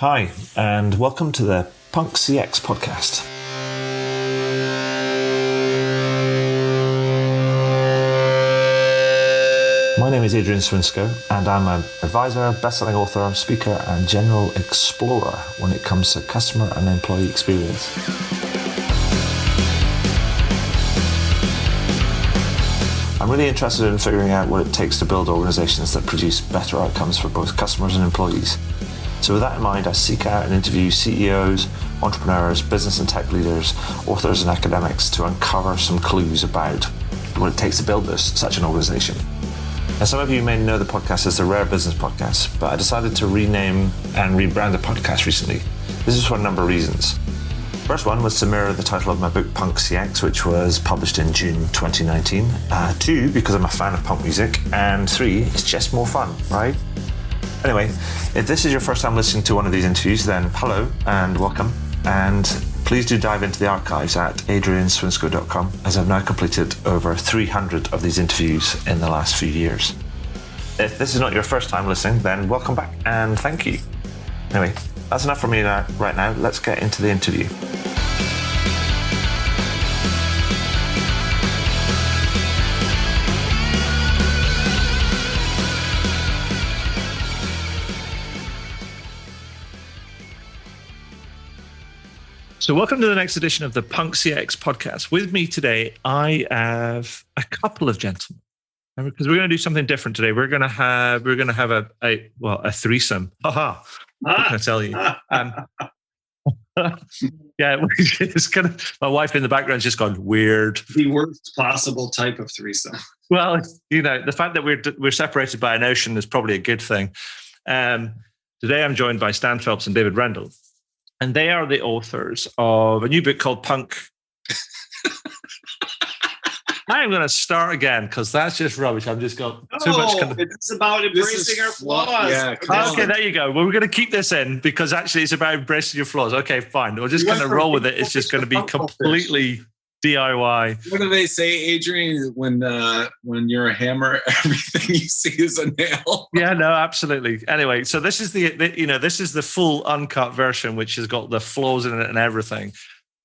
Hi, and welcome to the Punk CX podcast. My name is Adrian Swinsko, and I'm an advisor, best-selling author, speaker, and general explorer when it comes to customer and employee experience. I'm really interested in figuring out what it takes to build organizations that produce better outcomes for both customers and employees. So with that in mind, I seek out and interview CEOs, entrepreneurs, business and tech leaders, authors and academics to uncover some clues about what it takes to build such an organization. Now, some of you may know the podcast as the Rare Business Podcast, but I decided to rename and rebrand the podcast recently. This is for a number of reasons. First one was to mirror the title of my book, Punk CX, which was published in June 2019. Two, because I'm a fan of punk music. And three, it's just more fun, right? Anyway, if this is your first time listening to one of these interviews, then hello and welcome. And please do dive into the archives at adrianswinsko.com, as I've now completed over 300 of these interviews in the last few years. If this is not your first time listening, then welcome back and thank you. Anyway, that's enough from me right now. Let's get into the interview. So welcome to the next edition of the Punk CX podcast. With me today, I have a couple of gentlemen, because we're going to do something different today. We're going to have a threesome. What can I tell you? Yeah, it's kind of, my wife in the background's just gone weird. The worst possible type of threesome. Well, you know, the fact that we're separated by an ocean is probably a good thing. Today, I'm joined by Stan Phelps and David Rendell. And they are the authors of a new book called Punk. I'm going to start again because that's just rubbish. I've just got too much. It's about embracing our flaws. Yeah, okay, there you go. Well, we're going to keep this in because actually it's about embracing your flaws. Okay, fine. We're just going to roll with it. It's just going to be completely DIY. What do they say, Adrian? When you're a hammer, everything you see is a nail. Yeah, no, absolutely. Anyway, so this is this is the full uncut version, which has got the flaws in it and everything.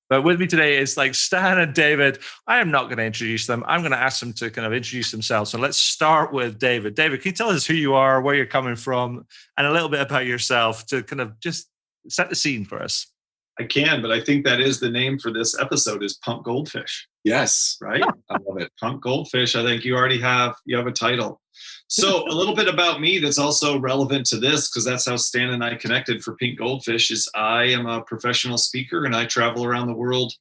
But with me today is like Stan and David. I am not going to introduce them. I'm going to ask them to kind of introduce themselves. So let's start with David. David, can you tell us who you are, where you're coming from, and a little bit about yourself to kind of just set the scene for us? I can, but I think that is the name for this episode is Punk Goldfish. Yes. Right? I love it. Punk Goldfish. I think you have a title. So a little bit about me that's also relevant to this, because that's how Stan and I connected for Pink Goldfish, is I am a professional speaker and I travel around the world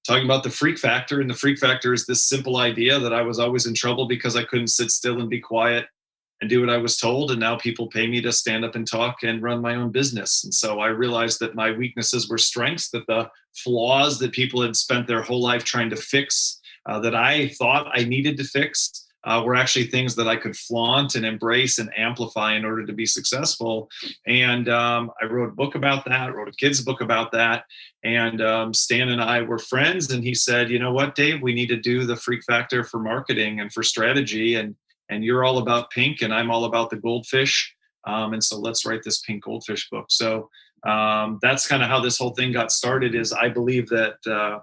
talking about the freak factor. And the freak factor is this simple idea that I was always in trouble because I couldn't sit still and be quiet and do what I was told. And now people pay me to stand up and talk and run my own business. And so I realized that my weaknesses were strengths, that the flaws that people had spent their whole life trying to fix, that I thought I needed to fix, were actually things that I could flaunt and embrace and amplify in order to be successful. And I wrote a book about that, wrote a kid's book about that. And Stan and I were friends. And he said, you know what, Dave, we need to do the freak factor for marketing and for strategy. And you're all about pink and I'm all about the goldfish. And so let's write this Pink Goldfish book. So that's kind of how this whole thing got started. Is I believe that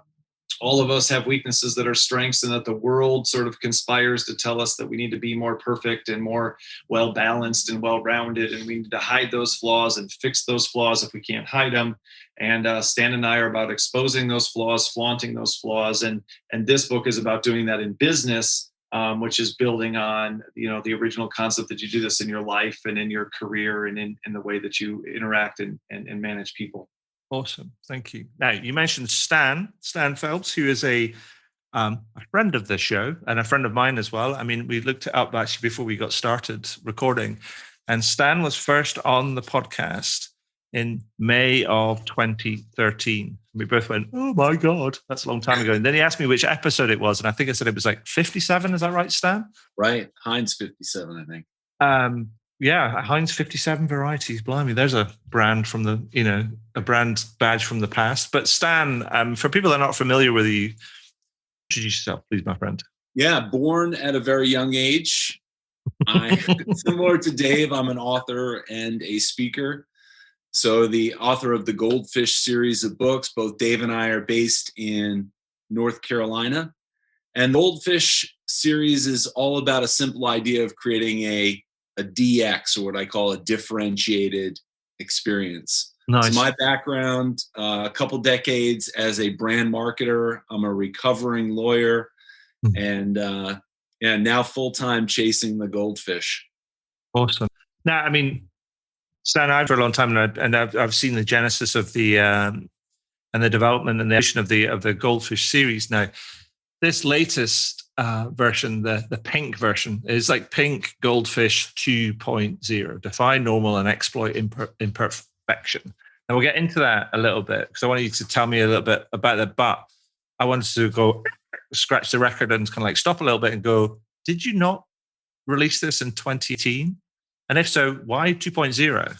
all of us have weaknesses that are strengths, and that the world sort of conspires to tell us that we need to be more perfect and more well-balanced and well-rounded. And we need to hide those flaws and fix those flaws if we can't hide them. And Stan and I are about exposing those flaws, flaunting those flaws. And this book is about doing that in business. Which is building on, the original concept that you do this in your life and in your career and in the way that you interact and manage people. Awesome. Thank you. Now, you mentioned Stan Phelps, who is a friend of the show and a friend of mine as well. I mean, we looked it up actually before we got started recording. And Stan was first on the podcast in May of 2013. We both went, oh my God, that's a long time ago. And then he asked me which episode it was. And I think I said it was like 57. Is that right, Stan? Right. Heinz 57, I think. Yeah, Heinz 57 varieties. Blimey, there's a brand from a brand badge from the past. But Stan, for people that are not familiar with you, introduce yourself, please, my friend. Yeah, born at a very young age. Similar to Dave, I'm an author and a speaker. So the author of the Goldfish series of books, both Dave and I are based in North Carolina. And the Goldfish series is all about a simple idea of creating a DX, or what I call a differentiated experience. Nice. So my background, a couple decades as a brand marketer. I'm a recovering lawyer, and now full-time chasing the goldfish. Awesome. Now, I mean, Stan, I've for a long time, and I've seen the genesis of the and the development and the edition of the Goldfish series. Now, this latest version, the pink version, is like Pink Goldfish 2.0. Define normal and exploit imperfection. And we'll get into that a little bit because I want you to tell me a little bit about that. But I wanted to go scratch the record and kind of like stop a little bit and go, did you not release this in 2018? And if so, why 2.0?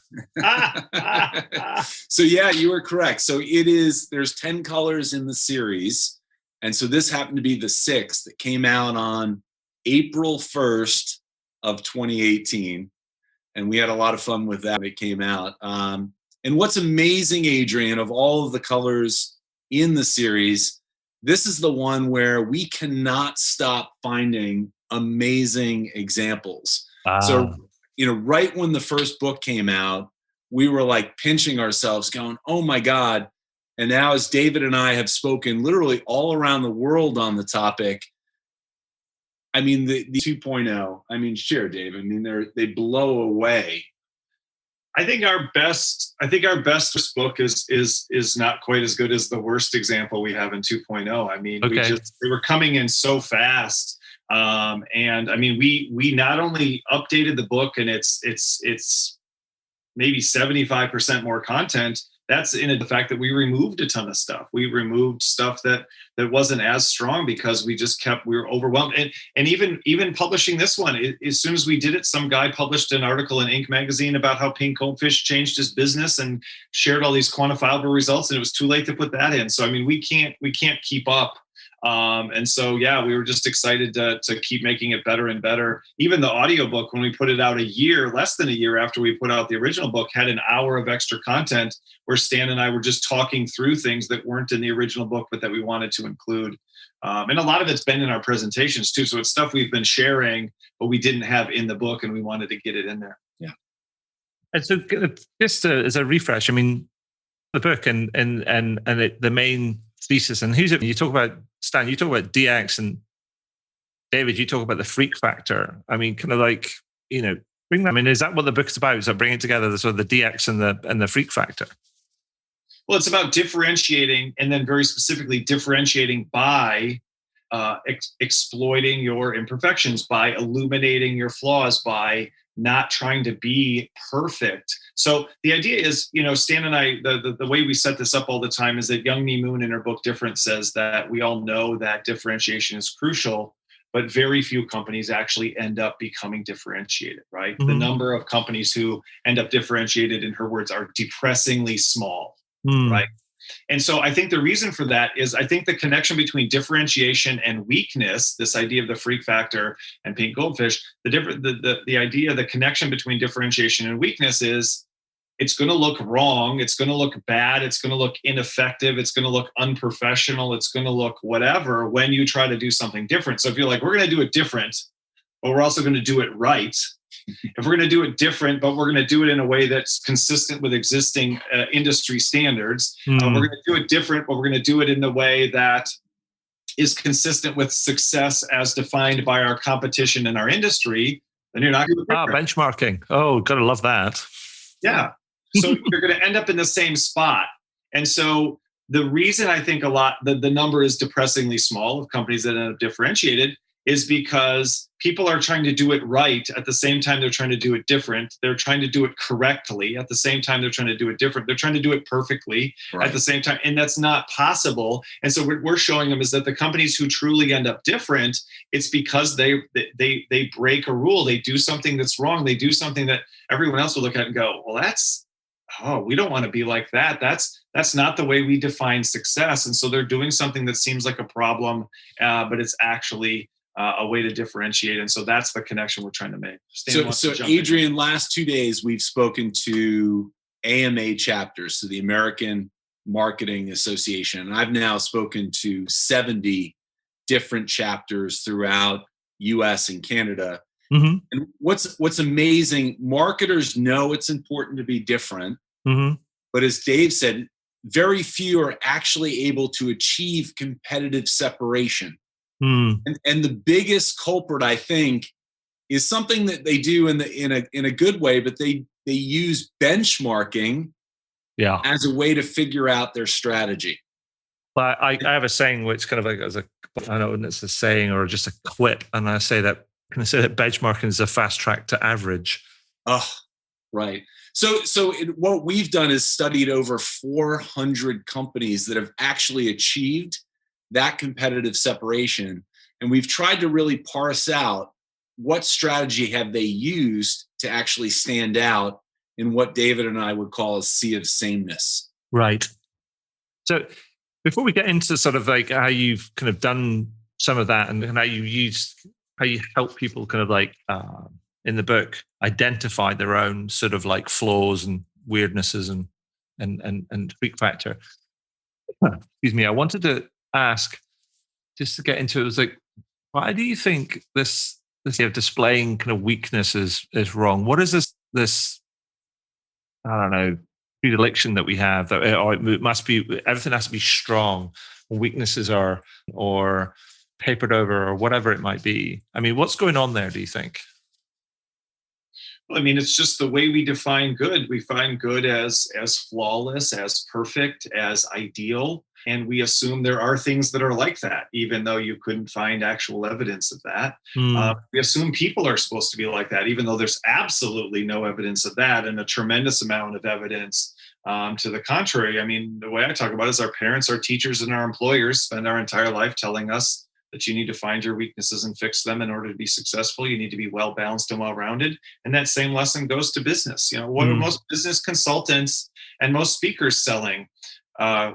So yeah, you were correct. So there's 10 colors in the series. And so this happened to be the 6th that came out on April 1st of 2018. And we had a lot of fun with that. It came out. And what's amazing, Adrian, of all of the colors in the series, this is the one where we cannot stop finding amazing examples. So, right when the first book came out, we were like pinching ourselves going, oh my God. And now as David and I have spoken literally all around the world on the topic, I mean, the 2.0, I mean, sure, Dave, I mean, they blow away. I think our best book is not quite as good as the worst example we have in 2.0. I mean, they were coming in so fast. And I mean, we not only updated the book and it's maybe 75% more content. That's in the fact that we removed a ton of stuff. We removed stuff that wasn't as strong because we were overwhelmed. And even publishing this one, as soon as we did it, some guy published an article in Inc. magazine about how Pink Goldfish changed his business and shared all these quantifiable results, and it was too late to put that in. So I mean, we can't keep up. And so, yeah, we were just excited to keep making it better and better. Even the audiobook, when we put it out less than a year after we put out the original book, had an hour of extra content where Stan and I were just talking through things that weren't in the original book, but that we wanted to include. And a lot of it's been in our presentations too. So it's stuff we've been sharing, but we didn't have in the book and we wanted to get it in there. Yeah. And so just as a refresh, I mean, the book and the main thesis, and who's it? You talk about, Stan, you talk about DX, and David, you talk about the freak factor. I mean, kind of like, bring that. I mean, is that what the book's about? Is that bringing together the sort of the DX and the freak factor? Well, it's about differentiating, and then very specifically differentiating by exploiting your imperfections, by illuminating your flaws, by not trying to be perfect. So the idea is, Stan and I, the way we set this up all the time is that Young Mi Moon in her book Different says that we all know that differentiation is crucial, but very few companies actually end up becoming differentiated, right? Mm-hmm. The number of companies who end up differentiated, in her words, are depressingly small, right? And so I think the reason for that is I think the connection between differentiation and weakness, this idea of the freak factor and Pink Goldfish, the idea, the connection between differentiation and weakness is it's going to look wrong. It's going to look bad. It's going to look ineffective. It's going to look unprofessional. It's going to look whatever when you try to do something different. So if you're like, we're going to do it different, but we're also going to do it right. If we're going to do it different, but we're going to do it in a way that's consistent with existing industry standards, we're going to do it different, but we're going to do it in the way that is consistent with success as defined by our competition in our industry, then you're not going to benchmarking. Oh, gotta love that. Yeah. So you're going to end up in the same spot. And so the reason I think the number is depressingly small of companies that end up differentiated is because people are trying to do it right at the same time they're trying to do it different. They're trying to do it correctly at the same time they're trying to do it different. They're trying to do it perfectly at the same time, and that's not possible. And so what we're showing them is that the companies who truly end up different, it's because they break a rule. They do something that's wrong. They do something that everyone else will look at and go, well, we don't want to be like that. That's not the way we define success. And so they're doing something that seems like a problem, but it's actually a way to differentiate. And so that's the connection we're trying to make. So Adrian, last 2 days, we've spoken to AMA chapters, so the American Marketing Association. And I've now spoken to 70 different chapters throughout US and Canada. Mm-hmm. And what's amazing, marketers know it's important to be different. Mm-hmm. But as Dave said, very few are actually able to achieve competitive separation. Mm. And the biggest culprit, I think, is something that they do in a good way, but they use benchmarking as a way to figure out their strategy. But I have a saying which kind of like I don't know if it's a saying or just a quip, and I say that benchmarking is a fast track to average. Oh, right. So what we've done is studied over 400 companies that have actually achieved that competitive separation, and we've tried to really parse out what strategy have they used to actually stand out in what David and I would call a sea of sameness. Right. So before we get into sort of like how you've kind of done some of that and how you help people kind of like in the book identify their own sort of like flaws and weirdnesses and freak factor. Excuse me. I wanted to ask, just to get into it, was like, why do you think this displaying kind of weakness is wrong? What is this I don't know, predilection that we have that it must be, everything has to be strong, weaknesses are or papered over or whatever it might be? I mean, what's going on there, do you think? Well, I mean, it's just the way we define good. We find good as flawless, as perfect, as ideal. And we assume there are things that are like that, even though you couldn't find actual evidence of that. We assume people are supposed to be like that, even though there's absolutely no evidence of that, and a tremendous amount of evidence to the contrary. I mean, the way I talk about it is our parents, our teachers, and our employers spend our entire life telling us that you need to find your weaknesses and fix them in order to be successful. You need to be well-balanced and well-rounded. And that same lesson goes to business. You know, what are most business consultants and most speakers selling?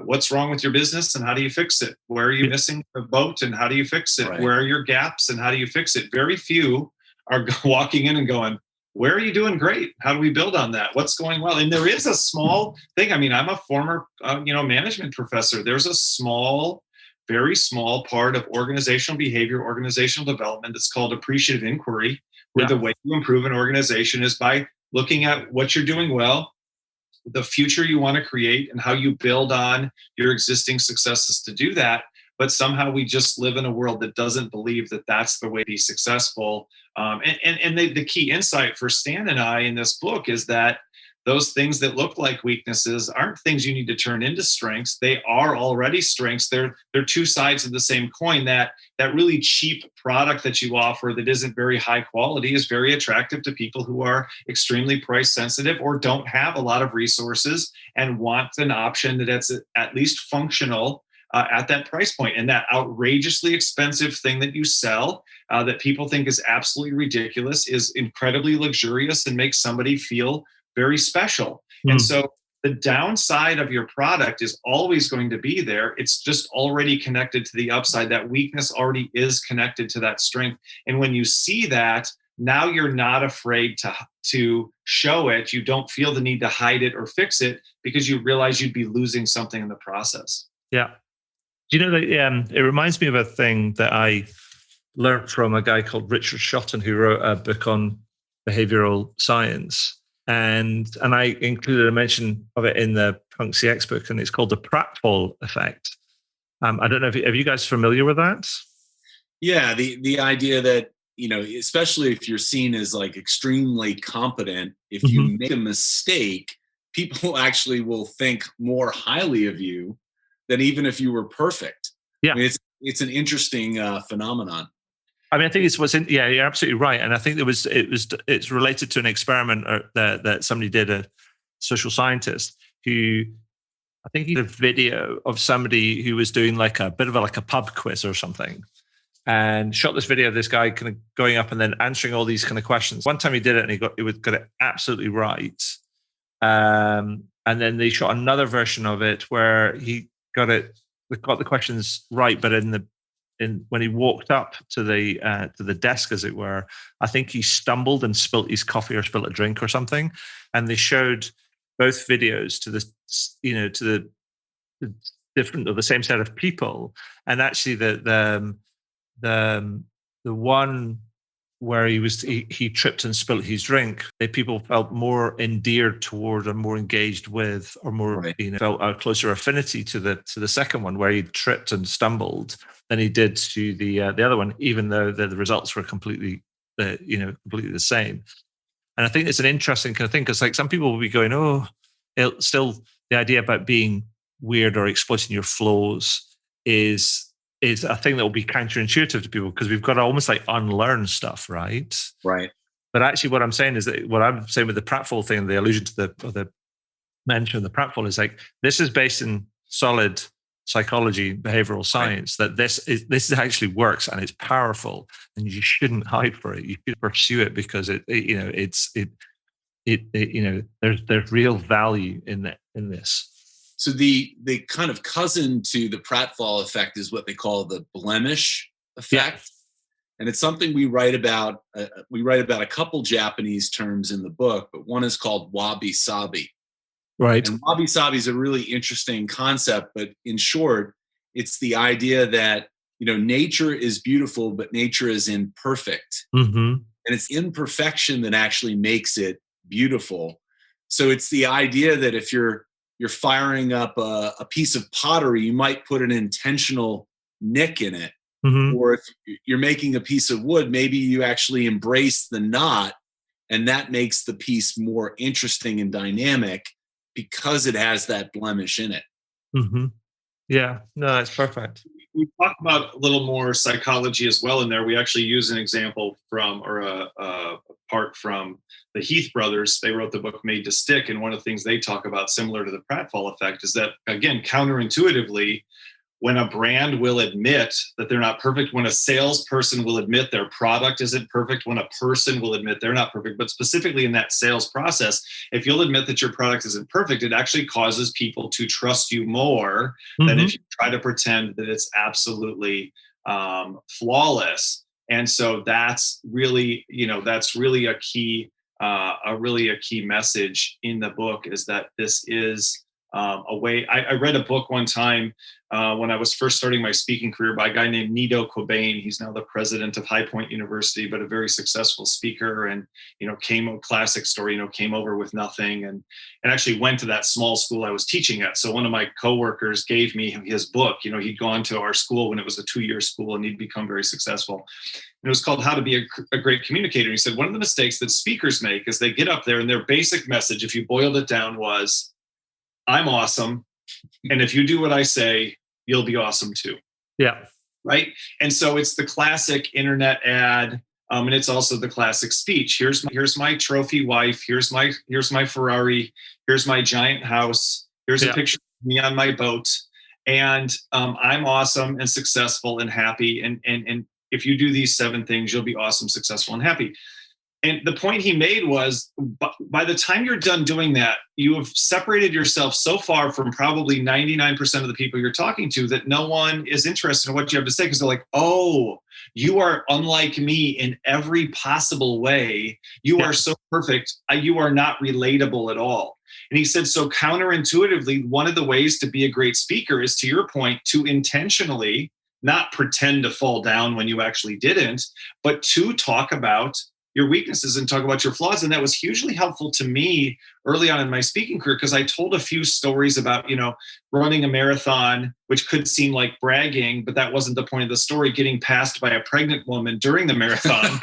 What's wrong with your business and how do you fix it? Where are you missing the boat and how do you fix it? Right. Where are your gaps and how do you fix it? Very few are walking in and going, where are you doing great? How do we build on that? What's going well? And there is a small thing. I mean, I'm a former, management professor. There's a very small part of organizational behavior, organizational development that's called appreciative inquiry, where the way you improve an organization is by looking at what you're doing well, the future you want to create, and how you build on your existing successes to do that. But somehow we just live in a world that doesn't believe that that's the way to be successful. And the key insight for Stan and I in this book is that those things that look like weaknesses aren't things you need to turn into strengths. They are already strengths. They're two sides of the same coin. That really cheap product that you offer that isn't very high quality is very attractive to people who are extremely price sensitive or don't have a lot of resources and want an option that's at least functional at that price point. And that outrageously expensive thing that you sell that people think is absolutely ridiculous is incredibly luxurious and makes somebody feel very special. And so the downside of your product is always going to be there. It's just already connected to the upside. That weakness already is connected to that strength. And when you see that, now you're not afraid to show it. You don't feel the need to hide it or fix it because you realize you'd be losing something in the process. Yeah. Do you know that it reminds me of a thing that I learned from a guy called Richard Shotton, who wrote a book on behavioral science. And I included a mention of it in the Punk CX book, and it's called the pratfall effect. I don't know if are you guys familiar with that? Yeah, the idea that, especially if you're seen as like extremely competent, if you make a mistake, people actually will think more highly of you than even if you were perfect. Yeah, I mean, it's an interesting phenomenon. I mean, I think you're absolutely right. And I think it's related to an experiment that somebody did, a social scientist who, I think he did a video of somebody who was doing like a bit of a pub quiz or something, and shot this video of this guy kind of going up and then answering all these kind of questions. One time he did it and he got it absolutely right. And then they shot another version of it where he got the questions right, but when he walked up to the desk, as it were, I think he stumbled and spilt his coffee or spilt a drink or something. And they showed both videos to the different or the same set of people, and actually the one where he tripped and spilt his drink, people felt more endeared toward or more engaged with, or more felt a closer affinity to the second one where he tripped and stumbled than he did to the other one, even though the results were completely the same. And I think it's an interesting kind of thing, because like some people will be going, still the idea about being weird or exploiting your flaws is a thing that will be counterintuitive to people, because we've got to almost like unlearn stuff, right? Right. But actually what I'm saying is that what I'm saying with the pratfall thing, the allusion to the mention of the pratfall, is like, this is based in solid psychology, behavioral science, that this actually works and it's powerful, and you shouldn't hide for it. You should pursue it, because there's real value in this. So the kind of cousin to the pratfall effect is what they call the blemish effect. And it's something we write about. We write about a couple Japanese terms in the book, but one is called wabi-sabi. Right. And wabi-sabi is a really interesting concept, but in short, it's the idea that, nature is beautiful, but nature is imperfect. Mm-hmm. And it's imperfection that actually makes it beautiful. So it's the idea that if you're firing up a piece of pottery, you might put an intentional nick in it. Mm-hmm. Or if you're making a piece of wood, maybe you actually embrace the knot, and that makes the piece more interesting and dynamic because it has that blemish in it. Mm-hmm. Yeah, no, that's perfect. We talk about a little more psychology as well in there. We actually use an example from, or a part from the Heath brothers. They wrote the book Made to Stick, and one of the things they talk about, similar to the pratfall effect, is that, again, counterintuitively, when a brand will admit that they're not perfect, when a salesperson will admit their product isn't perfect, when a person will admit they're not perfect, but specifically in that sales process, if you'll admit that your product isn't perfect, it actually causes people to trust you more than if you try to pretend that it's absolutely flawless. And so that's really a key message in the book, is that this is a way. I read a book one time when I was first starting my speaking career by a guy named Nido Cobain. He's now the president of High Point University, but a very successful speaker, and classic story, came over with nothing and actually went to that small school I was teaching at. So one of my coworkers gave me his book. He'd gone to our school when it was a 2-year school, and he'd become very successful. And it was called How to Be a Great Communicator. He said one of the mistakes that speakers make is they get up there and their basic message, if you boiled it down, was, I'm awesome, and if you do what I say, you'll be awesome too. Yeah. Right. And so it's the classic internet ad, and it's also the classic speech. Here's my trophy wife. Here's my Ferrari. Here's my giant house. Here's a picture of me on my boat, and I'm awesome and successful and happy. And if you do these 7 things, you'll be awesome, successful, and happy. And the point he made was, by the time you're done doing that, you have separated yourself so far from probably 99% of the people you're talking to that no one is interested in what you have to say, because they're like, oh, you are unlike me in every possible way. You are so perfect. You are not relatable at all. And he said, so counterintuitively, one of the ways to be a great speaker is, to your point, to intentionally not pretend to fall down when you actually didn't, but to talk about your weaknesses and talk about your flaws. And that was hugely helpful to me early on in my speaking career, because I told a few stories about, running a marathon, which could seem like bragging, but that wasn't the point of the story, getting passed by a pregnant woman during the marathon.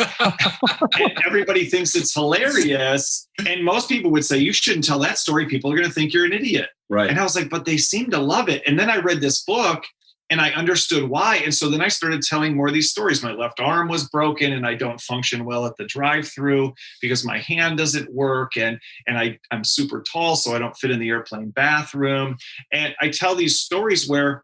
And everybody thinks it's hilarious. And most people would say, you shouldn't tell that story. People are going to think you're an idiot. Right. And I was like, but they seem to love it. And then I read this book, and I understood why. And so then I started telling more of these stories. My left arm was broken, and I don't function well at the drive-through because my hand doesn't work. And I'm super tall, so I don't fit in the airplane bathroom. And I tell these stories where,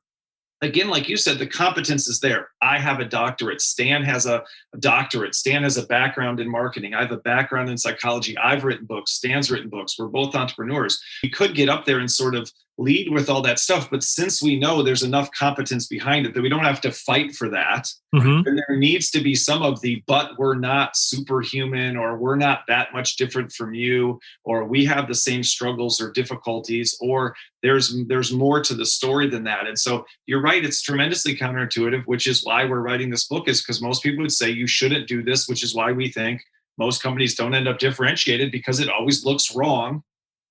again, like you said, the competence is there. I have a doctorate. Stan has a doctorate. Stan has a background in marketing. I have a background in psychology. I've written books. Stan's written books. We're both entrepreneurs. We could get up there and sort of lead with all that stuff. But since we know there's enough competence behind it that we don't have to fight for that, then there needs to be some of the, but we're not superhuman, or we're not that much different from you, or we have the same struggles or difficulties, or there's more to the story than that. And so you're right, it's tremendously counterintuitive, which is why we're writing this book, is because most people would say you shouldn't do this, which is why we think most companies don't end up differentiated, because it always looks wrong,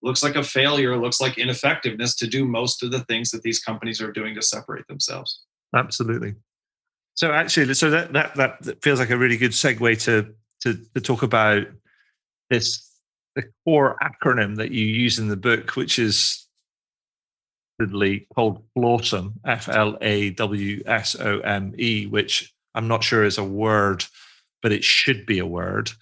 looks like a failure, looks like ineffectiveness to do most of the things that these companies are doing to separate themselves. Absolutely. So actually, so that feels like a really good segue to talk about the core acronym that you use in the book, which is called FLAWSOME, FLAWSOME, which I'm not sure is a word, but it should be a word,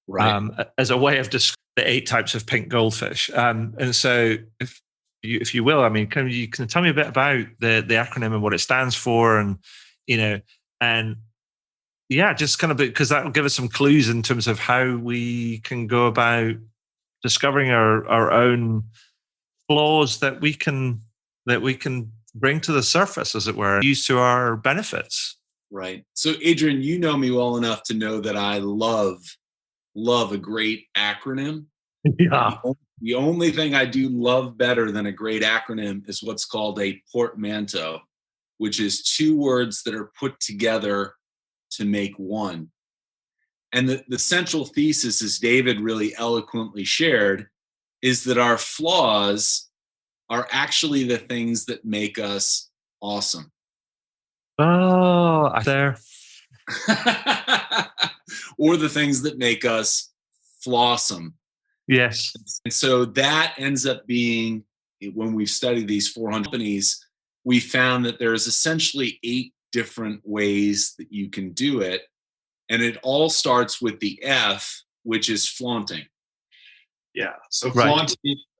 Right. As a way of describing the 8 types of pink goldfish. And so, if you will, I mean, can you tell me a bit about the acronym and what it stands for, and just kind of, because that will give us some clues in terms of how we can go about discovering our own flaws that we can bring to the surface, as it were, use to our benefits. Right. So, Adrian, you know me well enough to know that I love a great acronym. Yeah. The only thing I do love better than a great acronym is what's called a portmanteau, which is 2 words that are put together to make one. And the central thesis, as David really eloquently shared, is that our flaws are actually the things that make us awesome. Oh, there. Or the things that make us flawsome. Yes. And so that ends up being, when we've studied these 400 companies, we found that there's essentially 8 different ways that you can do it. And it all starts with the F, which is flaunting. Yeah. So right.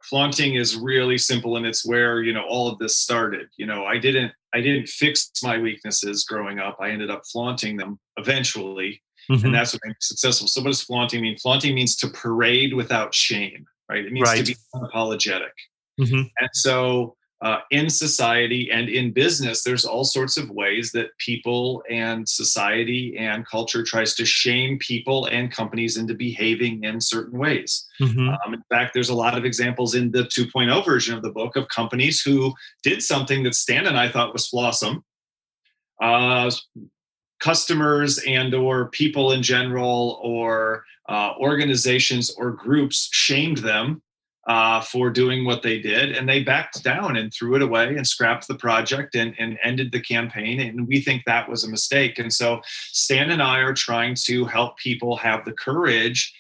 Flaunting is really simple, and it's where, all of this started. I didn't fix my weaknesses growing up. I ended up flaunting them eventually. And that's what made me successful. So what does flaunting mean? Flaunting means to parade without shame, right? It means to be unapologetic. And so in society and in business, there's all sorts of ways that people and society and culture tries to shame people and companies into behaving in certain ways. In fact, there's a lot of examples in the 2.0 version of the book of companies who did something that Stan and I thought was flawsome. Customers and or people in general, or organizations or groups shamed them for doing what they did, and they backed down and threw it away and scrapped the project and ended the campaign. And we think that was a mistake. And so Stan and I are trying to help people have the courage,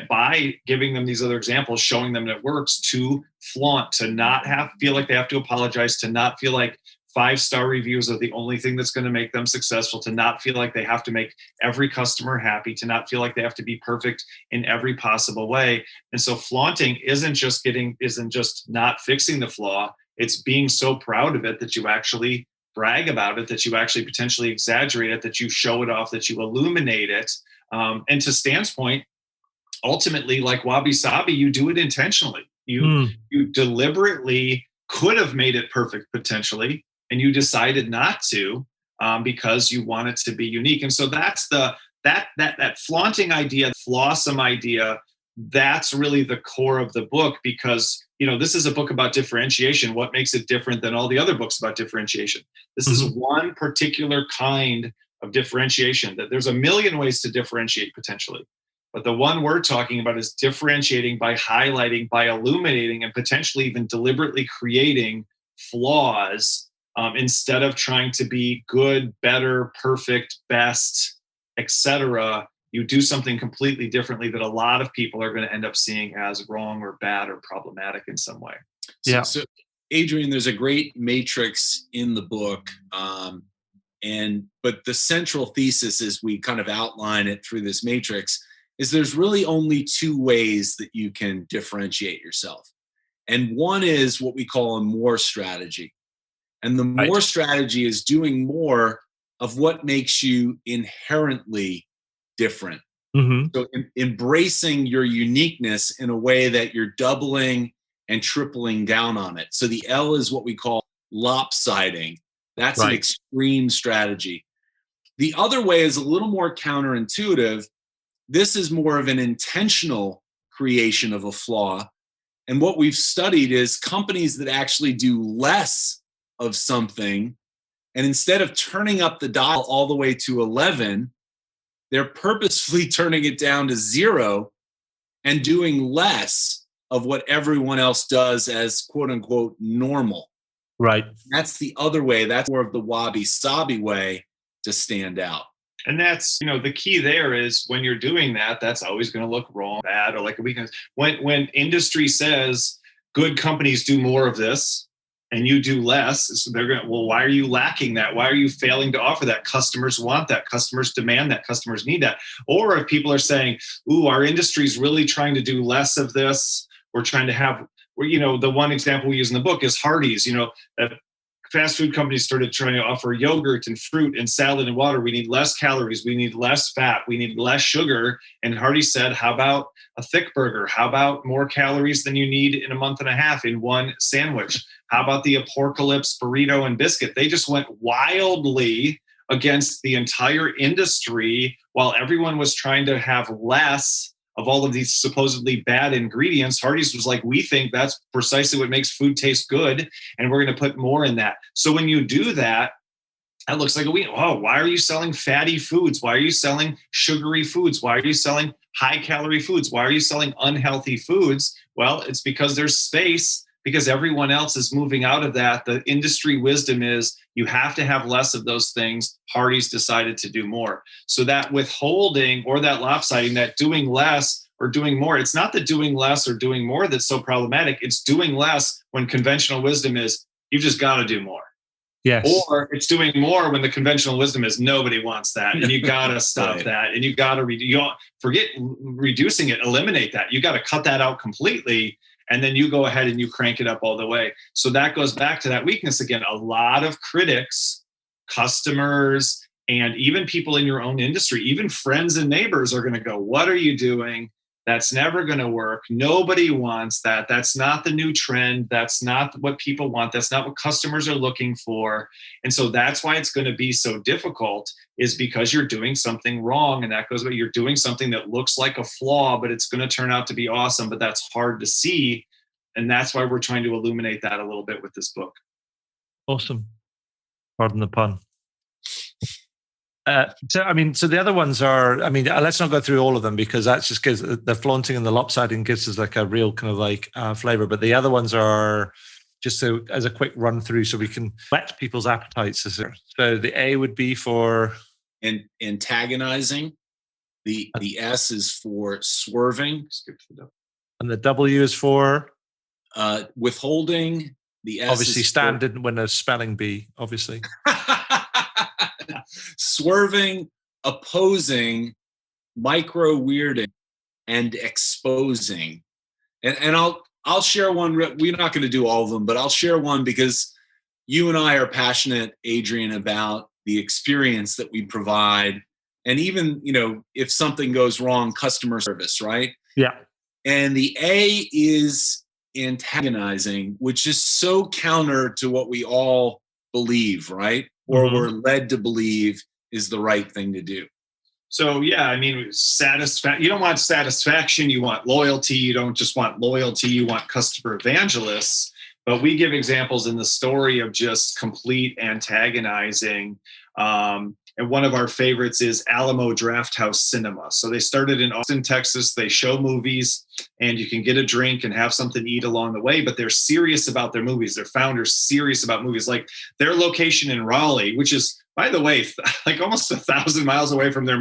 by giving them these other examples, showing them that it works, to flaunt, to not feel like they have to apologize, to not feel like 5-star reviews are the only thing that's going to make them successful, to not feel like they have to make every customer happy, to not feel like they have to be perfect in every possible way. And so flaunting isn't just not fixing the flaw. It's being so proud of it that you actually brag about it, that you actually potentially exaggerate it, that you show it off, that you illuminate it. And to Stan's point, ultimately, like wabi-sabi, you do it intentionally. You deliberately could have made it perfect potentially, and you decided not to, because you want it to be unique. And so that's that flaunting idea, flawsome idea. That's really the core of the book, because this is a book about differentiation. What makes it different than all the other books about differentiation? This is one particular kind of differentiation. That there's a million ways to differentiate potentially, but the one we're talking about is differentiating by highlighting, by illuminating, and potentially even deliberately creating flaws, instead of trying to be good, better, perfect, best, etc. You do something completely differently that a lot of people are going to end up seeing as wrong or bad or problematic in some way. So Adrian, there's a great matrix in the book. But the central thesis, as we kind of outline it through this matrix, is there's really only 2 ways that you can differentiate yourself. And one is what we call a more strategy. And the more strategy is doing more of what makes you inherently different. So embracing your uniqueness in a way that you're doubling and tripling down on it. So the L is what we call lopsiding. That's an extreme strategy. The other way is a little more counterintuitive. This is more of an intentional creation of a flaw. And what we've studied is companies that actually do less of something, and instead of turning up the dial all the way to 11, they're purposefully turning it down to 0 and doing less of what everyone else does as quote unquote normal. Right. That's the other way. That's more of the wabi-sabi way to stand out. And that's, the key there is when you're doing that, that's always going to look wrong, bad, or like a weakness. When industry says good companies do more of this and you do less, so they're going to, well, why are you lacking that? Why are you failing to offer that? Customers want that. Customers demand that. Customers need that. Or if people are saying, ooh, our industry is really trying to do less of this, we're trying to have, the one example we use in the book is Hardee's. Fast food companies started trying to offer yogurt and fruit and salad and water. We need less calories. We need less fat. We need less sugar. And Hardee's said, how about a thick burger? How about more calories than you need in a month and a half in one sandwich? How about the apocalypse burrito and biscuit? They just went wildly against the entire industry while everyone was trying to have less of all of these supposedly bad ingredients. Hardee's was like, we think that's precisely what makes food taste good, and we're going to put more in that. So when you do that, that looks like why are you selling fatty foods? Why are you selling sugary foods? Why are you selling high-calorie foods? Why are you selling unhealthy foods? Well, it's because there's space, because everyone else is moving out of that. The industry wisdom is you have to have less of those things. Hardee's decided to do more. So that withholding or that lopsiding, that doing less or doing more, it's not the doing less or doing more that's so problematic. It's doing less when conventional wisdom is you've just got to do more. Yes. Or it's doing more when the conventional wisdom is nobody wants that, and you got to stop that, and you got to forget reducing it, eliminate that. You got to cut that out completely. And then you go ahead and you crank it up all the way. So that goes back to that weakness again. A lot of critics, customers, and even people in your own industry, even friends and neighbors are going to go, what are you doing? That's never going to work. Nobody wants that. That's not the new trend. That's not what people want. That's not what customers are looking for. And so that's why it's going to be so difficult, is because you're doing something wrong. And that goes by, you're doing something that looks like a flaw, but it's going to turn out to be awesome. But that's hard to see. And that's why we're trying to illuminate that a little bit with this book. Awesome. Pardon the pun. So the other ones are, let's not go through all of them, because that's just gives the flaunting and the lopsiding gives us like a real kind of like flavor. But the other ones are just as a quick run through so we can whet people's appetites. So the A would be for antagonizing. The S is for swerving. And the W is for withholding. The S obviously Stan didn't win a spelling bee, obviously. Swerving, opposing, micro weirding, and exposing. And I'll share one. We're not going to do all of them, but I'll share one because you and I are passionate, Adrian, about the experience that we provide. And even, if something goes wrong, customer service, right? Yeah. And the A is antagonizing, which is so counter to what we all believe, right? Or we're led to believe is the right thing to do. So, yeah, you don't want satisfaction, you want loyalty. You don't just want loyalty, you want customer evangelists. But we give examples in the story of just complete antagonizing. And one of our favorites is Alamo Drafthouse Cinema. So they started in Austin, Texas. They show movies, and you can get a drink and have something to eat along the way, but they're serious about their movies. Their founder's serious about movies. Like their location in Raleigh, which is, by the way, like almost 1,000 miles away from their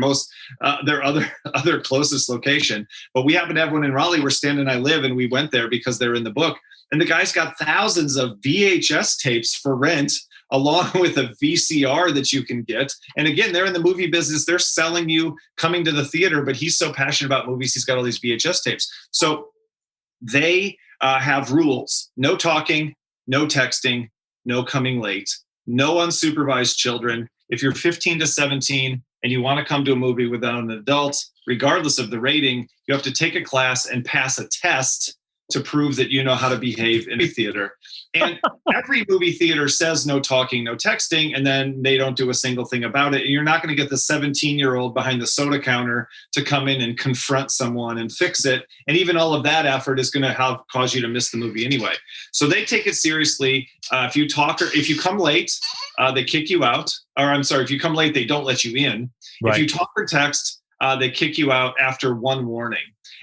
other closest location. But we happen to have one in Raleigh where Stan and I live, and we went there because they're in the book. And the guy's got thousands of VHS tapes for rent, along with a VCR that you can get. And again, they're in the movie business. They're selling you coming to the theater, but he's so passionate about movies, he's got all these VHS tapes. So they have rules: no talking, no texting, no coming late, no unsupervised children. If you're 15 to 17 and you want to come to a movie without an adult, regardless of the rating, you have to take a class and pass a test to prove that you know how to behave in a theater. And every movie theater says no talking, no texting, and then they don't do a single thing about it. And you're not going to get the 17-year-old behind the soda counter to come in and confront someone and fix it. And even all of that effort is going to cause you to miss the movie anyway. So they take it seriously. If you talk or if you come late, they kick you out. Or I'm sorry, if you come late, they don't let you in. Right. If you talk or text, they kick you out after one warning.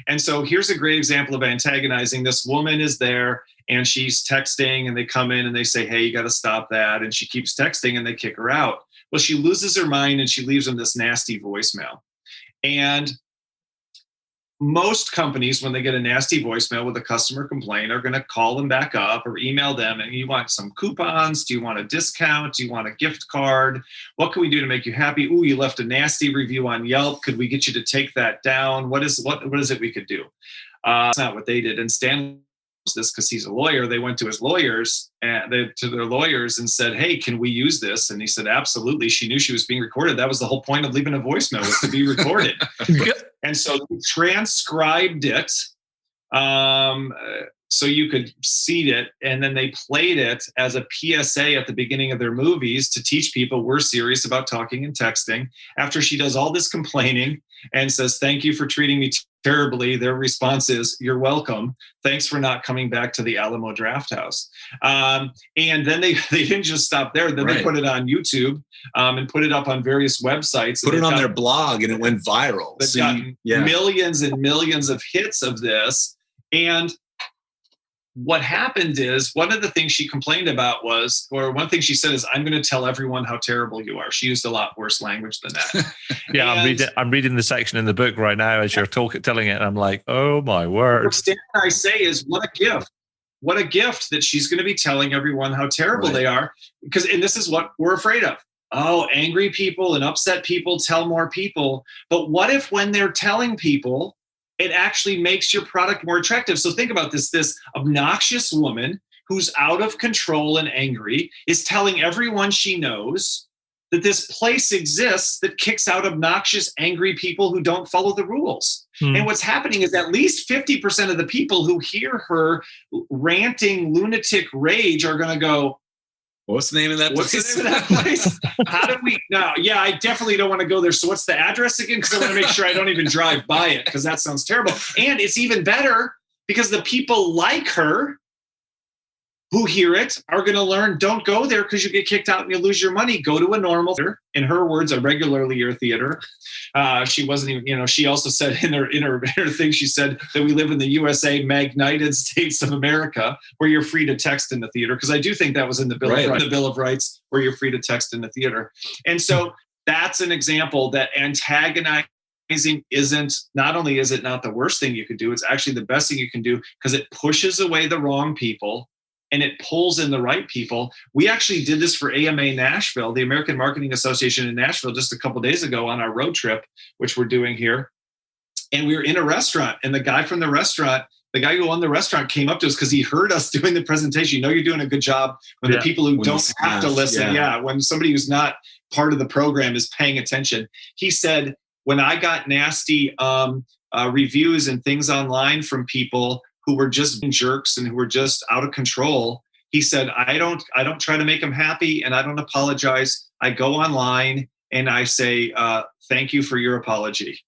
And so here's a great example of antagonizing. This woman is there and she's texting and they come in and they say, hey, you got to stop that. And she keeps texting and they kick her out. Well, she loses her mind and she leaves them this nasty voicemail. And most companies, when they get a nasty voicemail with a customer complaint, are going to call them back up or email them. And you want some coupons? Do you want a discount? Do you want a gift card? What can we do to make you happy? Ooh, you left a nasty review on Yelp. Could we get you to take that down? What is it we could do? That's not what they did. And Stan knows this because he's a lawyer. They went to his lawyers and to their lawyers and said, hey, can we use this? And he said, absolutely. She knew she was being recorded. That was the whole point of leaving a voicemail, was to be recorded. And so they transcribed it so you could see it. And then they played it as a PSA at the beginning of their movies to teach people we're serious about talking and texting. After she does all this complaining and says, thank you for treating me terribly, their response is, you're welcome. Thanks for not coming back to the Alamo Drafthouse. And then they didn't just stop there. Then they put it on YouTube and put it up on various websites. Put it on their blog and it went viral. They've gotten millions and millions of hits of this. And what happened is, one of the things she complained about was, or one thing she said is, I'm going to tell everyone how terrible you are. She used a lot worse language than that. I'm reading the section in the book right now as you're telling it. And I'm like, oh my word. What Stan and I say is, what a gift. What a gift that she's going to be telling everyone how terrible they are. And this is what we're afraid of. Oh, angry people and upset people tell more people. But what if when they're telling people, it actually makes your product more attractive? So think about this. This obnoxious woman who's out of control and angry is telling everyone she knows that this place exists that kicks out obnoxious, angry people who don't follow the rules. And what's happening is at least 50% of the people who hear her ranting lunatic rage are going to go, what's the name of that place? What's the name of that place? How do we now? Yeah, I definitely don't want to go there. So what's the address again? Because I want to make sure I don't even drive by it, because that sounds terrible. And it's even better because the people like her who hear it are going to learn, don't go there because you get kicked out and you lose your money. Go to a normal theater. In her words, a regular year theater. She wasn't even, she also said in her thing, she said that we live in the USA, Magnited States of America, where you're free to text in the theater. Because I do think that was in the Bill of Rights, where you're free to text in the theater. And so that's an example that antagonizing isn't, not only is it not the worst thing you could do, it's actually the best thing you can do, because it pushes away the wrong people and it pulls in the right people. We actually did this for AMA Nashville, the American Marketing Association in Nashville, just a couple of days ago on our road trip, which we're doing here. And we were in a restaurant, and the guy from the restaurant, the guy who owned the restaurant, came up to us because he heard us doing the presentation. You're doing a good job when the people who don't have to listen. When somebody who's not part of the program is paying attention. He said, when I got nasty reviews and things online from people who were just jerks and who were just out of control, he said, I don't try to make them happy, and I don't apologize. I go online and I say, thank you for your apology.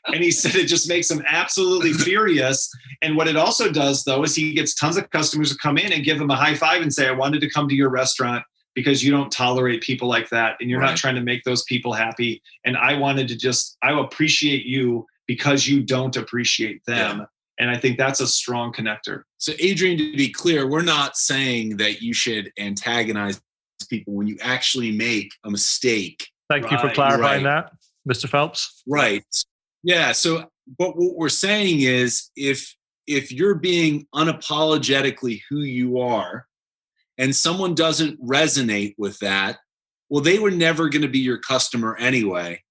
And he said it just makes him absolutely furious. And what it also does, though, is he gets tons of customers to come in and give him a high five and say, I wanted to come to your restaurant because you don't tolerate people like that, and you're not trying to make those people happy. And I wanted to I appreciate you because you don't appreciate them. Yeah. And I think that's a strong connector. So Adrian, to be clear, we're not saying that you should antagonize people when you actually make a mistake. Thank you for clarifying that, Mr. Phelps. Right. Yeah. So, but what we're saying is if you're being unapologetically who you are and someone doesn't resonate with that, well, they were never going to be your customer anyway.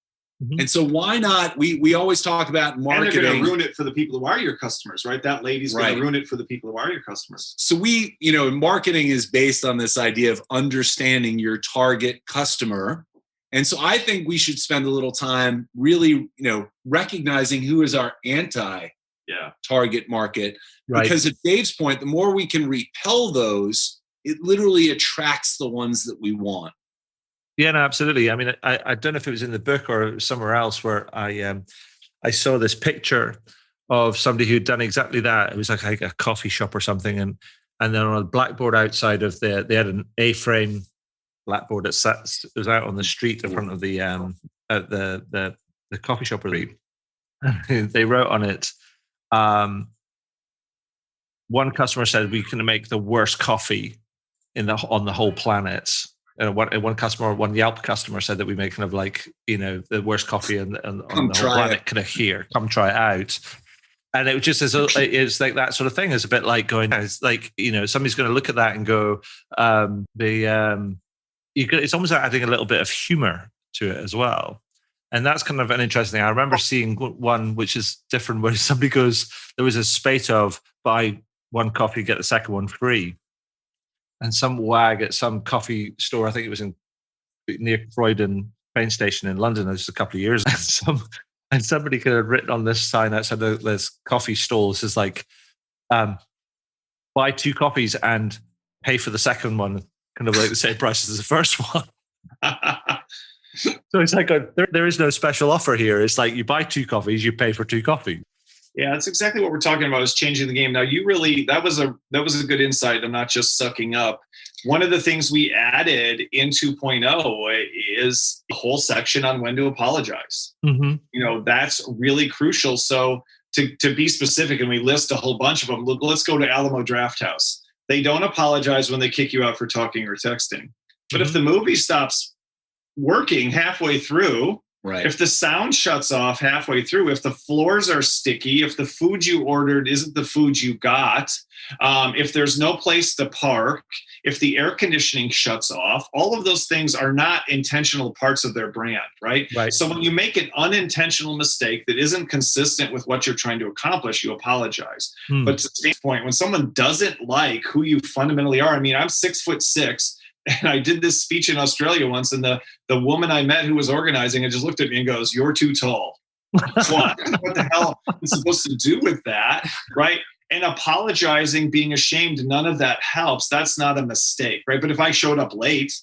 Mm-hmm. And so why not? We always talk about marketing. And they're going to ruin it for the people who are your customers, right? That lady's going to ruin it for the people who are your customers. So marketing is based on this idea of understanding your target customer. And so I think we should spend a little time really, recognizing who is our target market. Right. Because at Dave's point, the more we can repel those, it literally attracts the ones that we want. Yeah, no, absolutely. I mean, I don't know if it was in the book or somewhere else where I saw this picture of somebody who'd done exactly that. It was like a coffee shop or something, and then on a blackboard outside of they had an A-frame blackboard that was out on the street in front of the coffee shop. They wrote on it. One customer said, "We can make the worst coffee on the whole planet." One Yelp customer said that we make kind of like, the worst coffee on the whole planet. Kind of here, come try it out. And it was just it's like that sort of thing. It's a bit like going. It's like somebody's going to look at that and go, it's almost like adding a little bit of humor to it as well. And that's kind of an interesting thing. I remember seeing one which is different, where somebody goes, there was a spate of buy one coffee, get the second one free. And some wag at some coffee store, I think it was near Croydon train station in London, just a couple of years ago. And somebody could have written on this sign outside this coffee stall, this is like, buy 2 coffees and pay for the second one, kind of like the same price as the first one. So it's like there is no special offer here. It's like you buy 2 coffees, you pay for 2 coffees. Yeah, that's exactly what we're talking about, is changing the game. Now, that was a good insight. I'm not just sucking up. One of the things we added in 2.0 is a whole section on when to apologize. Mm-hmm. That's really crucial. So to be specific, and we list a whole bunch of them, let's go to Alamo Drafthouse. They don't apologize when they kick you out for talking or texting. But if the movie stops working halfway through, right. If the sound shuts off halfway through, if the floors are sticky, if the food you ordered isn't the food you got, if there's no place to park, if the air conditioning shuts off, all of those things are not intentional parts of their brand, right? So when you make an unintentional mistake that isn't consistent with what you're trying to accomplish, you apologize. But to Steve's point, when someone doesn't like who you fundamentally are, I mean, I'm 6'6", and I did this speech in Australia once, and the woman I met who was organizing it just looked at me and goes, "You're too tall." What the hell is supposed to do with that, right? And apologizing, being ashamed, none of that helps. That's not a mistake, right? But if I showed up late,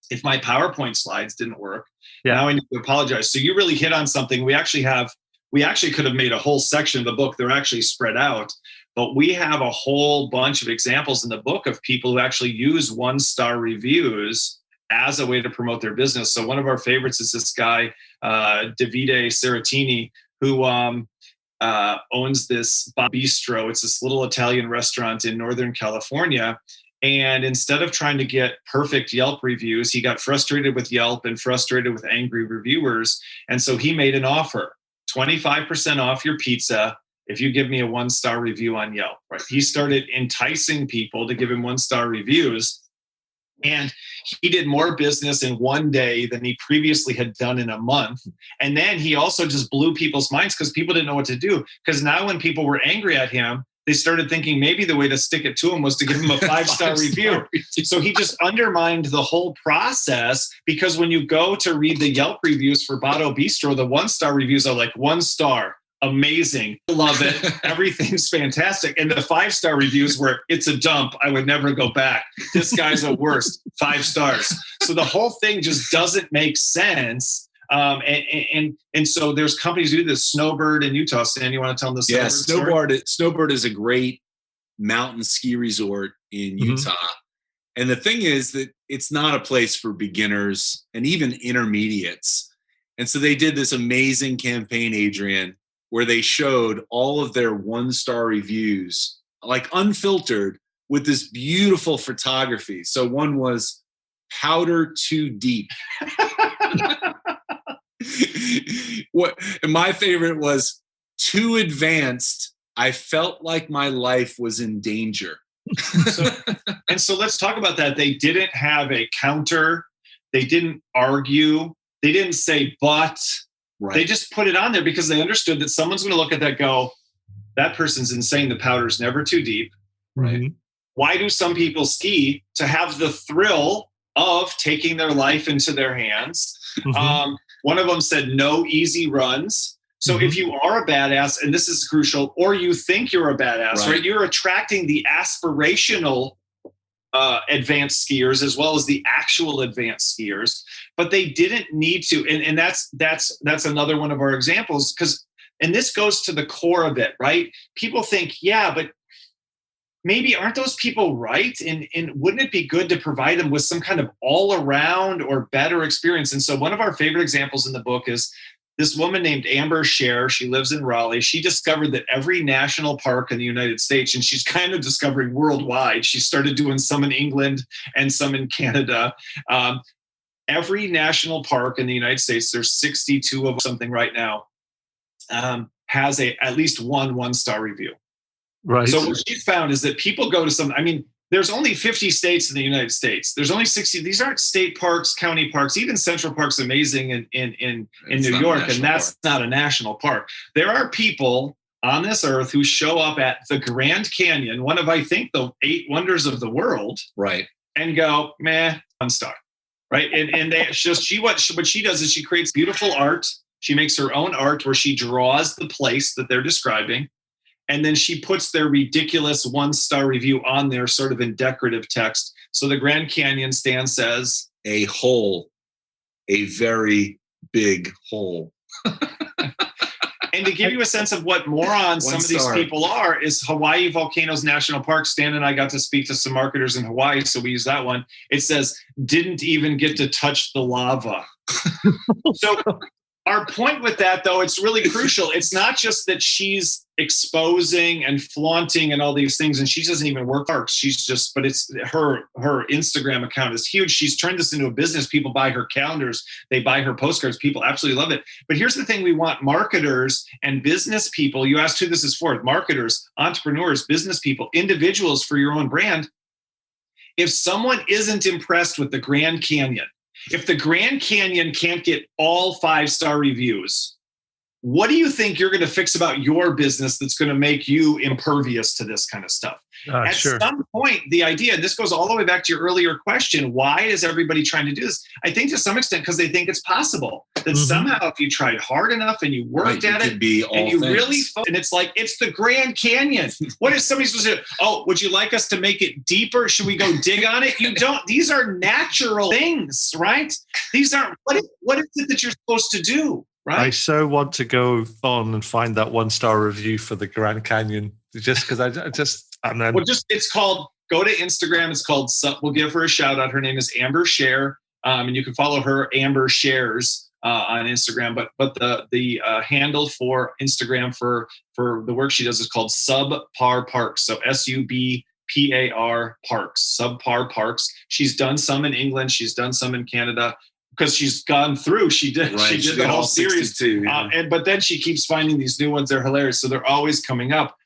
if my PowerPoint slides didn't work, now I need to apologize. So you really hit on something. We actually could have made a whole section of the book. They're actually spread out. But we have a whole bunch of examples in the book of people who actually use 1-star reviews as a way to promote their business. So one of our favorites is this guy, Davide Seratini, who owns this Bistro. It's this little Italian restaurant in Northern California. And instead of trying to get perfect Yelp reviews, he got frustrated with Yelp and frustrated with angry reviewers. And so he made an offer, 25% off your pizza if you give me a 1-star review on Yelp, right? He started enticing people to give him 1-star reviews. And he did more business in one day than he previously had done in a month. And then he also just blew people's minds because people didn't know what to do. Because now when people were angry at him, they started thinking maybe the way to stick it to him was to give him a 5-star review. So he just undermined the whole process, because when you go to read the Yelp reviews for Bado Bistro, the 1-star reviews are like 1 star. Amazing. Love it. Everything's fantastic. And the 5-star reviews were, it's a dump. I would never go back. This guy's a worst. 5 stars. So the whole thing just doesn't make sense. And so there's companies who do this. Snowbird in Utah. Stan, you want to tell them the Snowbird story? Snowbird is a great mountain ski resort in Utah. And the thing is that it's not a place for beginners and even intermediates. And so they did this amazing campaign, Adrian, where they showed all of their 1-star reviews, like unfiltered, with this beautiful photography. So one was powder too deep. And my favorite was too advanced. I felt like my life was in danger. So let's talk about that. They didn't have a counter. They didn't argue. They didn't say, but. Right. They just put it on there because they understood that someone's going to look at that, go, that person's insane. The powder's never too deep. Right. Why do some people ski? To have the thrill of taking their life into their hands. One of them said no easy runs. So if you are a badass, and this is crucial, or you think you're a badass, right? You're attracting the aspirational advanced skiers as well as the actual advanced skiers, but they didn't need to. And that's another one of our examples, and this goes to the core of it, right? People think, yeah, but maybe aren't those people right? And wouldn't it be good to provide them with some kind of all around or better experience? And so one of our favorite examples in the book is this woman named Amber Scher. She lives in Raleigh. She discovered that every national park in the United States, and she's kind of discovering worldwide, she started doing some in England and some in Canada. Every national park in the United States, there's 62 of something right now, has at least one-star review. Right. So what she found is that people go to there's only 50 states in the United States. There's only 60. These aren't state parks, county parks, even Central Park's amazing in New York, and that's not a national park. There are people on this earth who show up at the Grand Canyon, one of, I think, the 8 wonders of the world, right, and go, meh, 1 star, right? And they just what she does is she creates beautiful art. She makes her own art where she draws the place that they're describing. And then she puts their ridiculous 1-star review on there, sort of in decorative text. So the Grand Canyon stand says, a hole, a very big hole. And to give you a sense of what morons some of these people are, is Hawaii Volcanoes National Park. Stan and I got to speak to some marketers in Hawaii, so we use that one. It says, didn't even get to touch the lava. So our point with that, though, it's really crucial. It's not just that she's exposing and flaunting and all these things, and she doesn't even work parks. But it's her Instagram account is huge. She's turned this into a business. People buy her calendars. They buy her postcards. People absolutely love it. But here's the thing. We want marketers and business people. You asked who this is for. Marketers, entrepreneurs, business people, individuals for your own brand. If someone isn't impressed with the Grand Canyon, if the Grand Canyon can't get all 5-star reviews, what do you think you're going to fix about your business that's going to make you impervious to this kind of stuff? At some point, the idea, this goes all the way back to your earlier question, why is everybody trying to do this? I think to some extent because they think it's possible. That somehow if you tried hard enough and you worked at it, and you really, and it's like, it's the Grand Canyon. What is somebody supposed to do? Oh, would you like us to make it deeper? Should we go dig on it? You don't. These are natural things, right? These aren't, what is it that you're supposed to do? Right. I so want to go on and find that 1-star review for the Grand Canyon, just because it's called, go to Instagram. It's called, we'll give her a shout out. Her name is Amber Scher. And you can follow her, Amber Shares, on Instagram. But the handle for Instagram for the work she does is called Subpar Parks. So SUBPAR Parks, Subpar Parks. She's done some in England. She's done some in Canada. Because she's gone through, she did the whole series too. Yeah. But then she keeps finding these new ones. They're hilarious, so they're always coming up.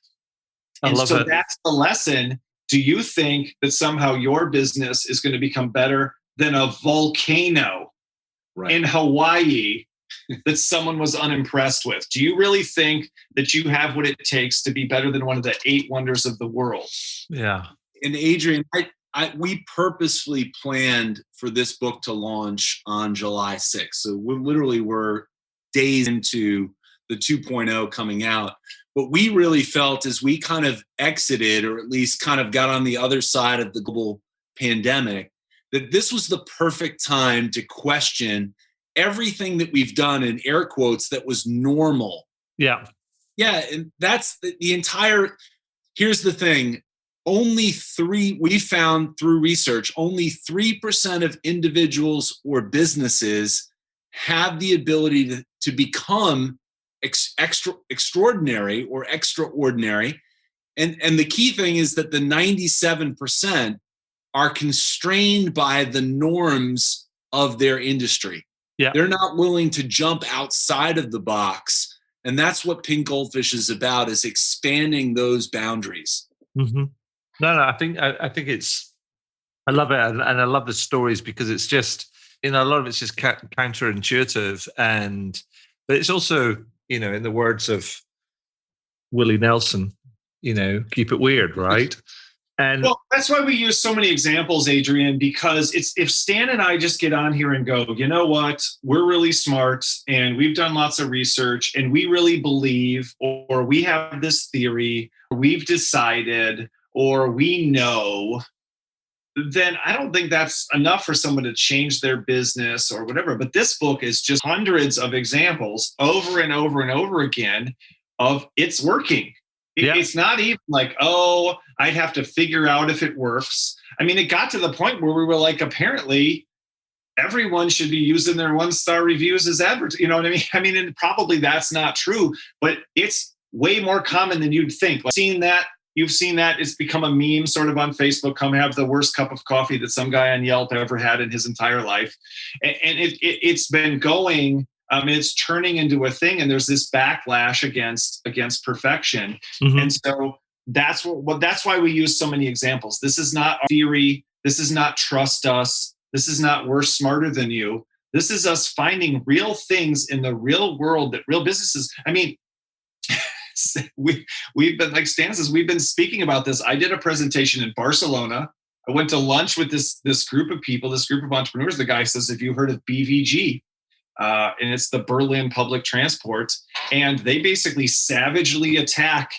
And so that's the lesson. Do you think that somehow your business is going to become better than a volcano in Hawaii that someone was unimpressed with? Do you really think that you have what it takes to be better than one of the 8 wonders of the world? Yeah. And Adrian, we purposefully planned for this book to launch on July 6th. So we're days into the 2.0 coming out. But we really felt as we kind of exited, or at least kind of got on the other side of the global pandemic, that this was the perfect time to question everything that we've done, in air quotes, that was normal. Yeah. Yeah. And that's the entire, here's the thing. We found through research, only 3% of individuals or businesses have the ability to become extraordinary or extraordinary. And the key thing is that the 97% are constrained by the norms of their industry. Yeah. They're not willing to jump outside of the box. And that's what Pink Goldfish is about, is expanding those boundaries. Mm-hmm. No, I think I love it, and I love the stories, because it's just, a lot of it's just counterintuitive, but it's also, in the words of Willie Nelson, keep it weird, right? And well, that's why we use so many examples, Adrian, because if Stan and I just get on here and go, you know what, we're really smart and we've done lots of research and we really believe, or we have this theory, or we've decided, or we know, then I don't think that's enough for someone to change their business or whatever. But this book is just hundreds of examples over and over and over again of it's working. It's not even like, oh, I'd have to figure out if it works. I mean, it got to the point where we were like, apparently everyone should be using their 1-star reviews as adverts. You know what I mean? I mean, and probably that's not true, but it's way more common than you'd think. Like, you've seen that. It's become a meme sort of on Facebook. Come have the worst cup of coffee that some guy on Yelp ever had in his entire life. And it's been going. It's turning into a thing, and there's this backlash against perfection. Mm-hmm. And so that's why we use so many examples. This is not theory. This is not trust us. This is not we're smarter than you. This is us finding real things in the real world that real businesses. I mean, we've been, like Stan says, we've been speaking about this. I did a presentation in Barcelona. I went to lunch with this group of people, this group of entrepreneurs. The guy says, "Have you heard of BVG?" And it's the Berlin Public Transport. And they basically savagely attack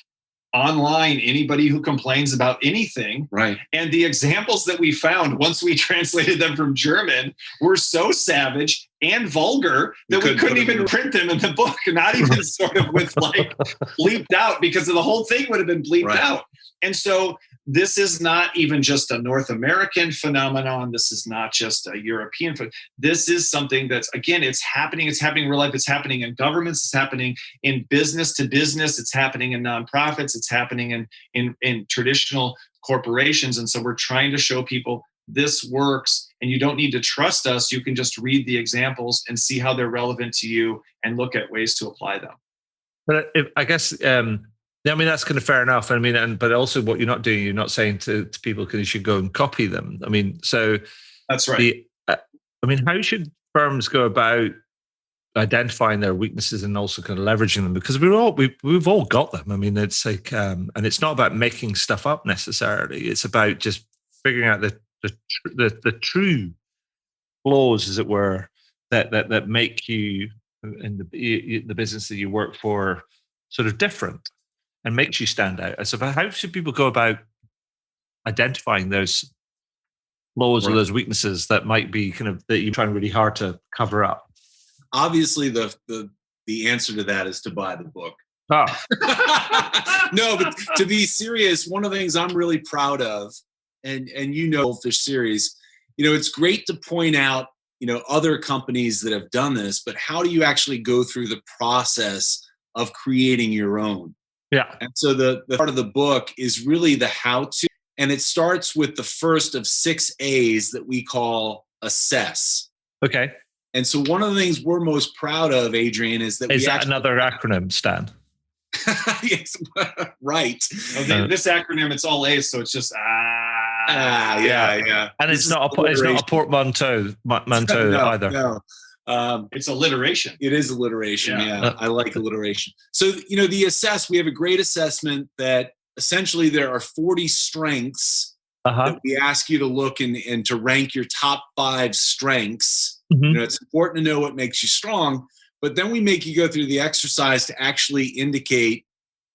online anybody who complains about anything. Right. And the examples that we found once we translated them from German were so savage and vulgar that we couldn't even print them in the book, not even sort of with like bleeped out, because the whole thing would have been bleeped out. And so this is not even just a North American phenomenon. This is not just a European. This is something that's, again, it's happening. It's happening in real life. It's happening in governments. It's happening in business to business. It's happening in nonprofits. It's happening in traditional corporations. And so we're trying to show people this works, and you don't need to trust us. You can just read the examples and see how they're relevant to you and look at ways to apply them. But I guess, I mean, that's kind of fair enough. I mean, but also what you're not doing, you're not saying to people because you should go and copy them. I mean, so that's right. I mean, how should firms go about identifying their weaknesses and also kind of leveraging them? Because we've all got them. I mean, it's like, and it's not about making stuff up necessarily. It's about just figuring out the true flaws, as it were, that make you in the business that you work for sort of different and makes you stand out. So how should people go about identifying those flaws or those weaknesses that might be kind of that you're trying really hard to cover up? Obviously, the answer to that is to buy the book. No, but to be serious, one of the things I'm really proud of, and Goldfish series, it's great to point out, other companies that have done this, but how do you actually go through the process of creating your own? Yeah. And so the part of the book is really the how-to, and it starts with the first of 6 A's that we call assess. Okay. And so one of the things we're most proud of, Adrian, is that another acronym, Stan? Yes, right. This acronym, it's all A's, so it's just yeah. And it's not a portmanteau either. No. It's alliteration. It is alliteration. Yeah. I like alliteration. So, the assess, we have a great assessment that essentially there are 40 strengths that we ask you to look and to rank your top 5 strengths. Mm-hmm. It's important to know what makes you strong, but then we make you go through the exercise to actually indicate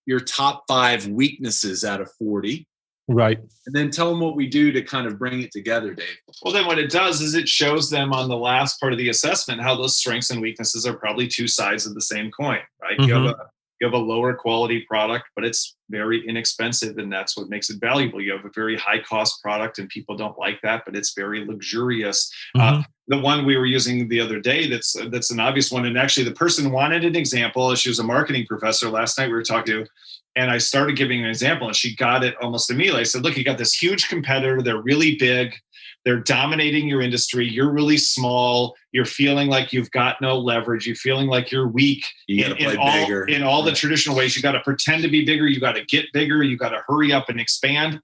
your top 5 weaknesses out of 40. Right. And then tell them what we do to kind of bring it together, Dave. Well, then what it does is it shows them on the last part of the assessment how those strengths and weaknesses are probably 2 sides of the same coin, right? Mm-hmm. You have a lower quality product, but it's very inexpensive, and that's what makes it valuable. You have a very high cost product, and people don't like that, but it's very luxurious. Mm-hmm. The one we were using the other day, that's an obvious one, and actually the person wanted an example. She was a marketing professor. Last night we were talking to, and I started giving an example, and she got it almost immediately. I said, look, you got this huge competitor. They're really big. They're dominating your industry. You're really small. You're feeling like you've got no leverage. You're feeling like you're weak in all the traditional ways. You got to pretend to be bigger. You got to get bigger. You got to hurry up and expand.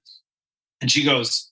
And she goes,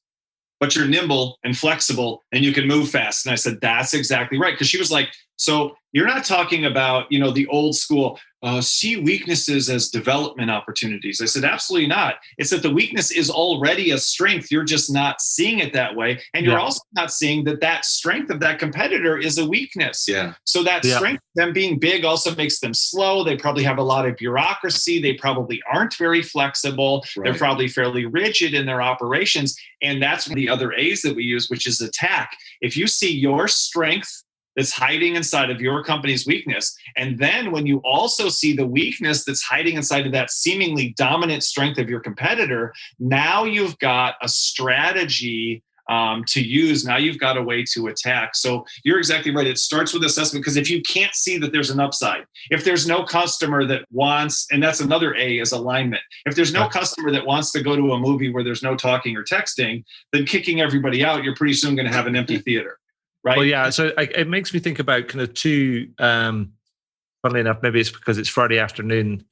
but you're nimble and flexible and you can move fast. And I said, that's exactly right. Because she was like, So you're not talking about, the old school, see weaknesses as development opportunities. I said, absolutely not. It's that the weakness is already a strength. You're just not seeing it that way. And you're also not seeing that strength of that competitor is a weakness. Yeah. So that strength, them being big, also makes them slow. They probably have a lot of bureaucracy. They probably aren't very flexible. Right. They're probably fairly rigid in their operations. And that's the other A's that we use, which is attack. If you see your strength that's hiding inside of your company's weakness, and then when you also see the weakness that's hiding inside of that seemingly dominant strength of your competitor, now you've got a strategy to use. Now you've got a way to attack. So you're exactly right. It starts with assessment, because if you can't see that there's an upside, if there's no customer that wants, and that's another A is alignment. If there's no customer that wants to go to a movie where there's no talking or texting, then kicking everybody out, you're pretty soon going to have an empty theater. Right. Well, yeah. So it makes me think about kind of two, funnily enough, maybe it's because it's Friday afternoon,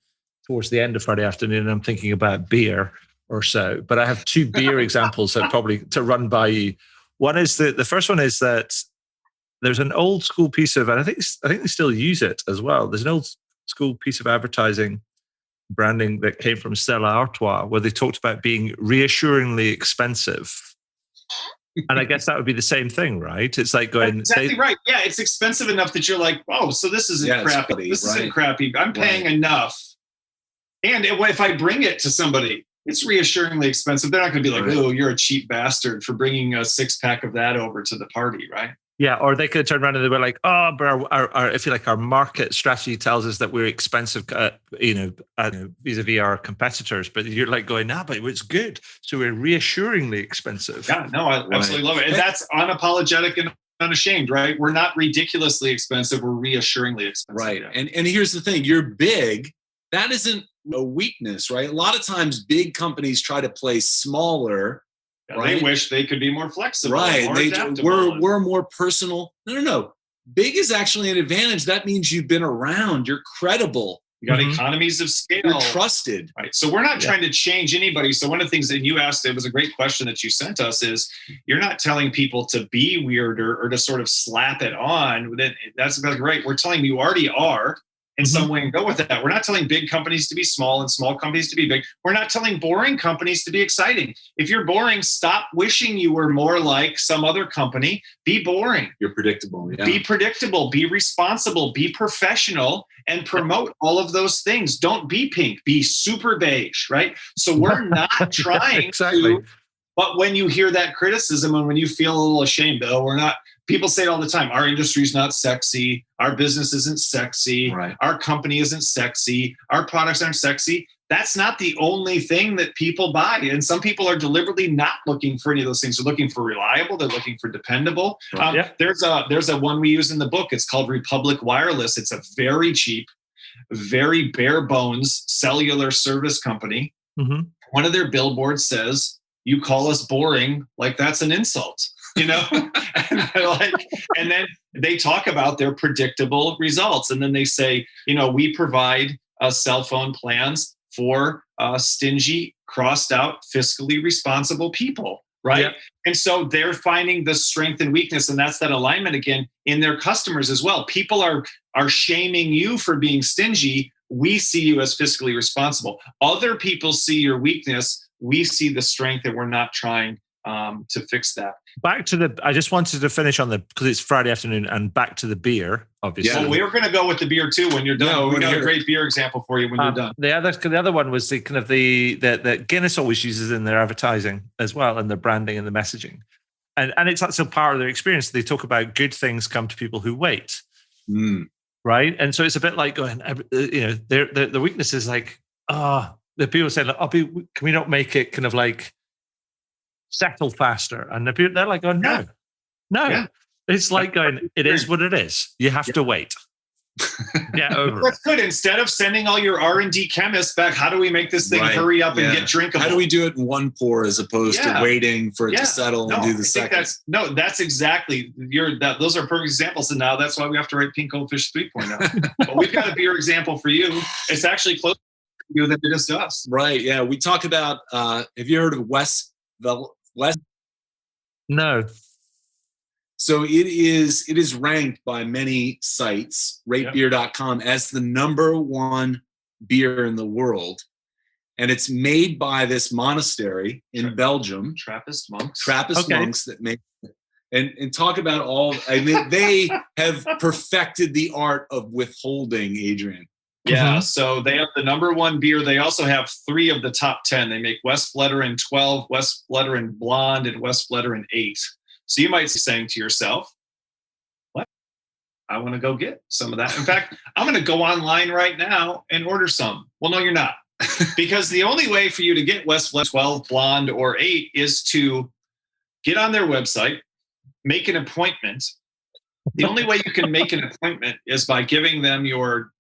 towards the end of Friday afternoon, and I'm thinking about beer or so. But I have two beer examples that probably to run by you. One is the first one is that there's an old school piece of, and I think they still use it as well. There's an old school piece of advertising branding that came from Stella Artois, where they talked about being reassuringly expensive. And I guess that would be the same thing, right? It's like going... That's exactly right. Yeah, it's expensive enough that you're like, oh, so this isn't crappy. This isn't crappy. I'm paying enough. And if I bring it to somebody, it's reassuringly expensive. They're not going to be like, oh, you're a cheap bastard for bringing a 6-pack of that over to the party, right? Yeah, or they could turn around and they were like, oh, but our if you like, our market strategy tells us that we're expensive, vis-a-vis our competitors. But you're like going, but it's good. So we're reassuringly expensive. Yeah, no, I absolutely love it. And that's unapologetic and unashamed, right? We're not ridiculously expensive. We're reassuringly expensive. Right. Yeah. And here's the thing. You're big. That isn't a weakness, right? A lot of times big companies try to play smaller. Yeah, right? They wish they could be more flexible. Right. We're more personal. No. Big is actually an advantage. That means you've been around. You're credible. You got economies of scale. You're trusted. Right. So we're not trying to change anybody. So one of the things that you asked, it was a great question that you sent us, is you're not telling people to be weirder or to sort of slap it on. That's right. We're telling you already are in some way and go with that. We're not telling big companies to be small and small companies to be big. We're not telling boring companies to be exciting. If you're boring, stop wishing you were more like some other company. Be boring. You're predictable. Yeah. Be predictable. Be responsible. Be professional, and promote all of those things. Don't be pink. Be super beige, right? So we're not trying to. But when you hear that criticism and when you feel a little ashamed, we're not. People say it all the time. Our industry's not sexy. Our business isn't sexy. Right. Our company isn't sexy. Our products aren't sexy. That's not the only thing that people buy. And some people are deliberately not looking for any of those things. They're looking for reliable. They're looking for dependable. There's a one we use in the book. It's called Republic Wireless. It's a very cheap, very bare bones cellular service company. Mm-hmm. One of their billboards says, "You call us boring, like that's an insult." And then they talk about their predictable results. And then they say, we provide cell phone plans for stingy, crossed out, fiscally responsible people, right? Yeah. And so they're finding the strength and weakness, and that's that alignment again in their customers as well. People are shaming you for being stingy. We see you as fiscally responsible. Other people see your weakness. We see the strength, and we're not trying to fix that. Back to I just wanted to finish on because it's Friday afternoon, and back to the beer, obviously. Yeah, we're going to go with the beer too when you're done. We got a great beer example for you when you're done. The other one was the kind of the Guinness always uses in their advertising as well, and their branding and the messaging. And it's also part of their experience. They talk about good things come to people who wait. Right? And so it's a bit like going, the weakness is like, the people say, can we not make it kind of like settle faster? And they're like, no. Yeah. It's like going, it is what it is. You have to wait. Yeah, over. That's good. Instead of sending all your R&D chemists back, how do we make this thing hurry up and get drinkable? How do we do it in one pour as opposed to waiting for it to settle and do the second? That's exactly those are perfect examples. And now that's why we have to write Pink Goldfish 3.0. But we've got a beer example for you. It's actually closer to you than it is to us. Right. Yeah. We talk about, have you heard of West? No. So it is ranked by many sites, ratebeer.com, as the #1 beer in the world. And it's made by this monastery in Belgium. Trappist monks. Trappist monks that make it. And talk about all, I mean, they have perfected the art of withholding, Adrian. Yeah, so they have the #1 beer. They also have 3 of the top 10. They make Westvleteren 12, Westvleteren Blonde, and Westvleteren 8. So you might be saying to yourself, what? I want to go get some of that. In fact, I'm going to go online right now and order some. Well, no, you're not. Because the only way for you to get Westvleteren 12, Blonde, or 8 is to get on their website, make an appointment. The only way you can make an appointment is by giving them your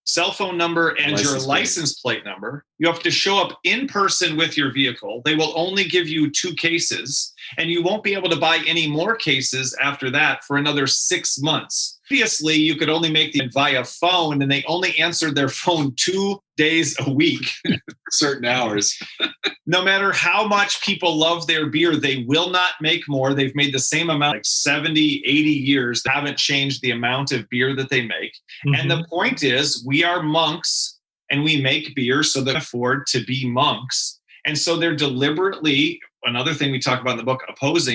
cell phone number and your license plate number. You have to show up in person with your vehicle. They will only give you 2 cases, and you won't be able to buy any more cases after that for another 6 months. Previously, you could only make them via phone, and they only answered their phone 2 days a week. Certain hours. No matter how much people love their beer, they will not make more. They've made the same amount, like 70, 80 years. They haven't changed the amount of beer that they make. And the point is, we are monks and we make beer so they afford to be monks. And so they're deliberately, another thing we talk about in the book,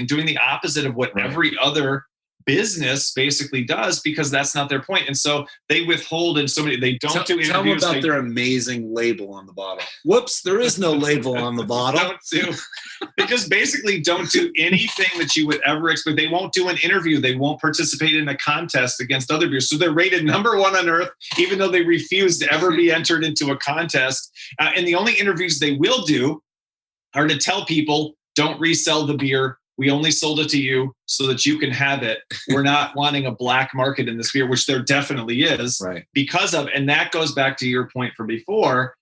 doing the opposite of what every other business basically does, because that's not their point. And so they withhold, and they don't do interviews. Tell them about their amazing label on the bottle. Whoops, there is no label on the bottle. They just basically don't do anything that you would ever expect. They won't do an interview. They won't participate in a contest against other beers. So they're rated #1 on earth, even though they refuse to ever be entered into a contest. And the only interviews they will do are to tell people, don't resell the beer. We only sold it to you so that you can have it. We're not wanting a black market in this beer, which there definitely is, because of, and that goes back to your point from before.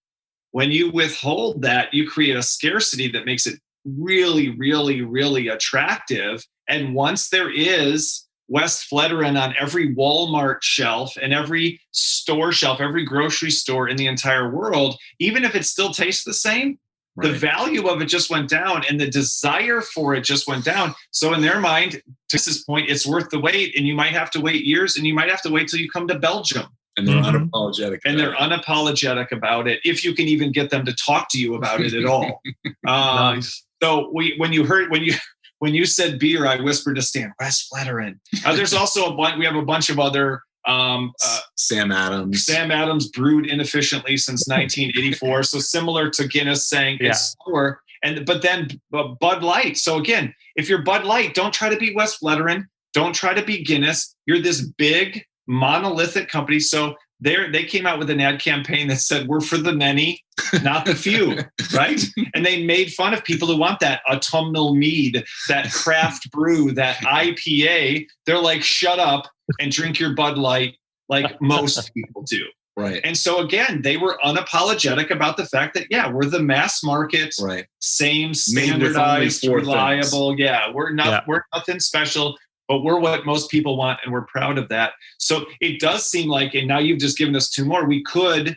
When you withhold that, you create a scarcity that makes it really, really, really attractive. And once there is Westvleteren on every Walmart shelf and every store shelf, every grocery store in the entire world, even if it still tastes the same, the value of it just went down, and the desire for it just went down. So in their mind, to this point, it's worth the wait, and you might have to wait years, and you might have to wait till you come to Belgium. And they're unapologetic. And they're unapologetic about it, if you can even get them to talk to you about it at all. Nice. So when you said beer, I whispered to Stan, Westvleteren. There's also we have a bunch of other. Sam Adams brewed inefficiently since 1984. So similar to Guinness saying it's slower. But then Bud Light. So again, if you're Bud Light, don't try to be Westvleteren. Don't try to be Guinness. You're this big monolithic company. So they came out with an ad campaign that said, we're for the many, not the few, right? And they made fun of people who want that autumnal mead, that craft brew, that IPA. They're like, shut up and drink your Bud Light like most people do. Right. And so again, they were unapologetic about the fact that, we're the mass market, same standardized, reliable. Things. Yeah, we're nothing special, but we're what most people want, and we're proud of that. So it does seem like, and now you've just given us 2 more, we could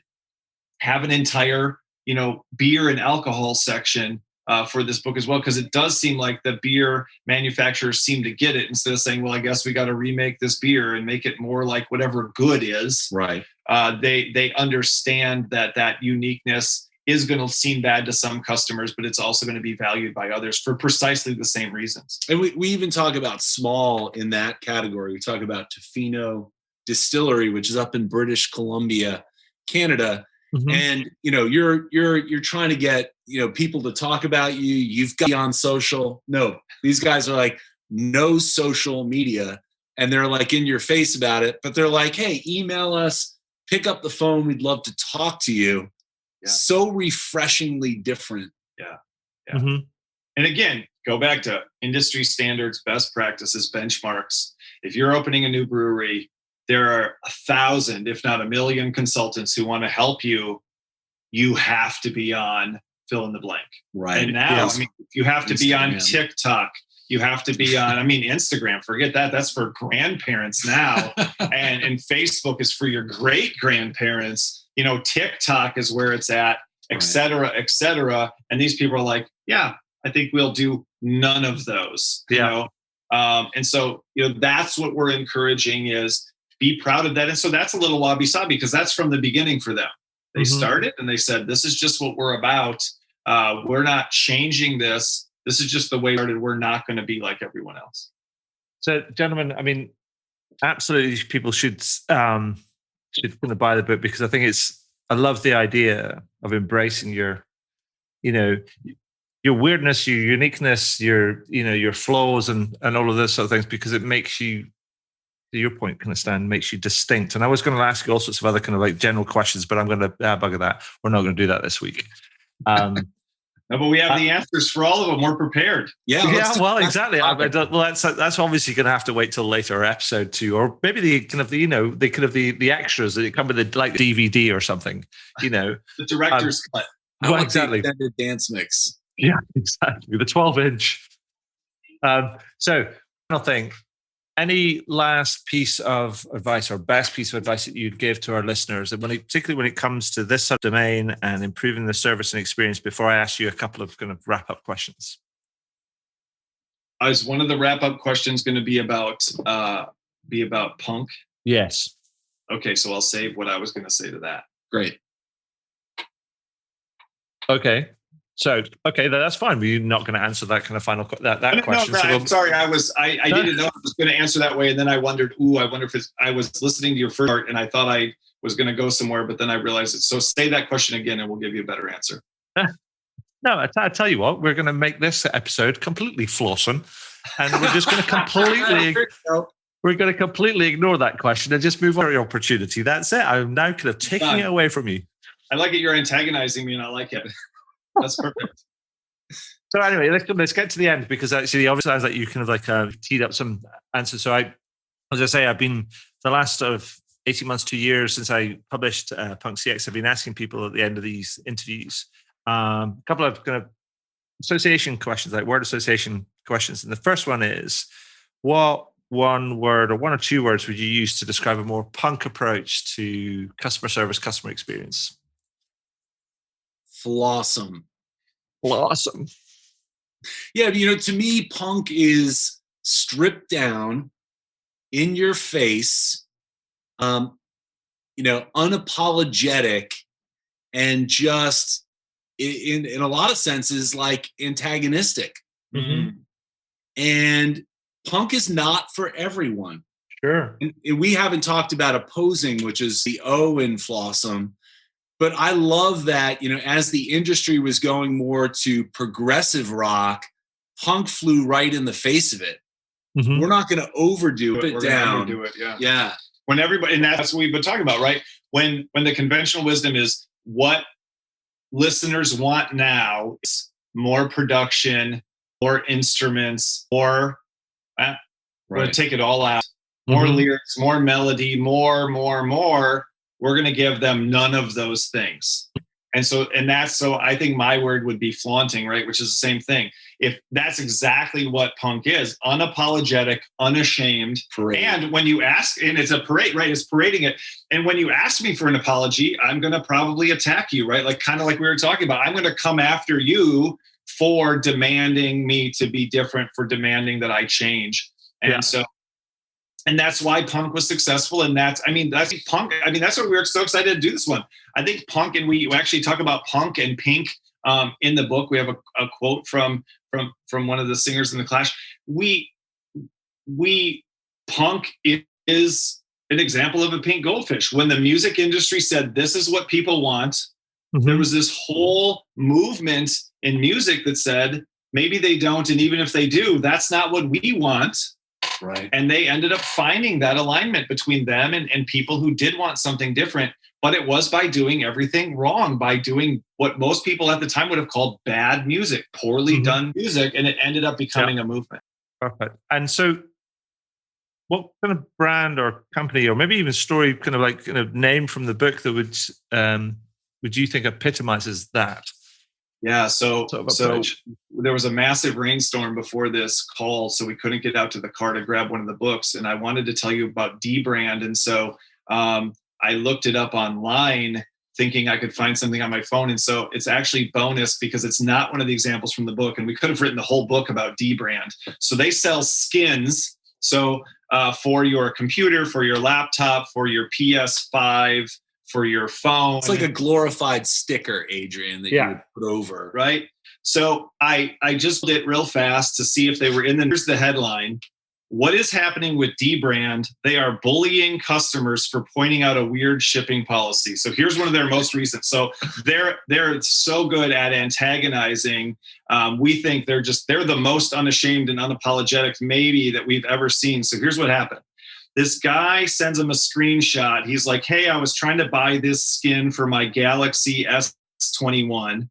have an entire, beer and alcohol section for this book as well, because it does seem like the beer manufacturers seem to get it, instead of saying, well, I guess we got to remake this beer and make it more like whatever good is. Right. They understand that uniqueness is going to seem bad to some customers, but it's also going to be valued by others for precisely the same reasons. And we even talk about small in that category. We talk about Tofino Distillery, which is up in British Columbia, Canada. And you're trying to get people to talk about you. You've got to be on social. No, these guys are like, no social media, and they're like in your face about it. But they're like, hey, email us, pick up the phone. We'd love to talk to you. Yeah. So refreshingly different. Yeah. And again, go back to industry standards, best practices, benchmarks. If you're opening a new brewery, there are 1,000, if not 1,000,000 consultants who want to help you. You have to be on fill in the blank. Right. And now, you have to be on TikTok. You have to be on, Instagram, forget that. That's for grandparents now. and Facebook is for your great grandparents. TikTok is where it's at, et cetera, et cetera. And these people are like, I think we'll do none of those. And so, that's what we're encouraging is be proud of that. And so that's a little wabi-sabi because that's from the beginning for them. They started and they said, this is just what we're about. We're not changing this. This is just the way we started. We're not going to be like everyone else. So, gentlemen, I mean, absolutely, people should kind of buy the book because I think I love the idea of embracing your weirdness, your uniqueness, your flaws, and all of those sort of things because it makes you, to your point, kind of Stan, makes you distinct. And I was going to ask you all sorts of other kind of like general questions, but I'm going to bugger that. We're not going to do that this week. No, but we have the answers for all of them. We're prepared. Yeah, well, exactly. That's obviously going to have to wait till later episode 2, or maybe the extras that come with the like DVD or something. The director's cut. I want exactly. the extended dance mix. Yeah, exactly. The 12-inch. So, final thing. Any last piece of advice or best piece of advice that you'd give to our listeners, particularly when it comes to this subdomain and improving the service and experience, before I ask you a couple of kind of wrap-up questions? Is one of the wrap-up questions going to be about punk? Yes. Okay, so I'll save what I was going to say to that. Great. Okay. So, that's fine. We're not going to answer that kind of final that question. No, I'm sorry. I didn't know I was going to answer that way, and then I wondered. I wonder if I was listening to your first part, and I thought I was going to go somewhere, but then I realized it. So, say that question again, and we'll give you a better answer. No, I tell you what, we're going to make this episode completely flossing, and we're just going to completely ignore that question and just move on to the opportunity. That's it. I'm now kind of taking it away from you. I like it. You're antagonizing me, and I like it. That's perfect. So anyway, let's get to the end because actually, obviously, sounds like you kind of like teed up some answers. So as I say, I've been the last sort of 18 months, 2 years since I published Punk CX. I've been asking people at the end of these interviews a couple of kind of association questions, like word association questions. And the first one is, what one word or one or two words would you use to describe a more punk approach to customer service, customer experience? Flawsome. Yeah, to me, punk is stripped down, in your face, unapologetic, and just in a lot of senses like antagonistic. Mm-hmm. And punk is not for everyone. Sure. And we haven't talked about opposing, which is the O in Flawsome. But I love that, as the industry was going more to progressive rock, punk flew right in the face of it. Mm-hmm. We're not going to overdo it. We're going to overdo it, yeah. Yeah. When everybody, and that's what we've been talking about, right? When the conventional wisdom is what listeners want now is more production, more instruments, more, we're going to take it all out, more lyrics, more melody, more. We're going to give them none of those things. So I think my word would be flaunting, right? Which is the same thing. If that's exactly what punk is, unapologetic, unashamed. Parade. And when you ask, and it's a parade, right? It's parading it. And when you ask me for an apology, I'm going to probably attack you, right? Like kind of like we were talking about, I'm going to come after you for demanding me to be different, for demanding that I change. And that's why punk was successful. And that's punk. That's why we were so excited to do this one. I think punk, and we actually talk about punk and pink in the book. We have a quote from one of the singers in the Clash. Punk is an example of a pink goldfish. When the music industry said, this is what people want, there was this whole movement in music that said, maybe they don't. And even if they do, that's not what we want. Right. And they ended up finding that alignment between them and people who did want something different. But it was by doing everything wrong, by doing what most people at the time would have called bad music, poorly done music. And it ended up becoming a movement. Perfect. And so what kind of brand or company or maybe even story kind of name from the book that would you think epitomizes that? Yeah, so there was a massive rainstorm before this call, so we couldn't get out to the car to grab one of the books. And I wanted to tell you about D brand. And so I looked it up online thinking I could find something on my phone. And so it's actually bonus because it's not one of the examples from the book. And we could have written the whole book about dbrand. So they sell skins. So for your computer, for your laptop, for your PS5, for your phone. It's like a glorified sticker, Adrian, that you would put over. Right. So I just did it real fast to see if they were in the, here's the headline. What is happening with dbrand? They are bullying customers for pointing out a weird shipping policy. So here's one of their most recent. So they're so good at antagonizing. We think they're the most unashamed and unapologetic maybe that we've ever seen. So here's what happened. This guy sends him a screenshot. He's like, hey, I was trying to buy this skin for my Galaxy S21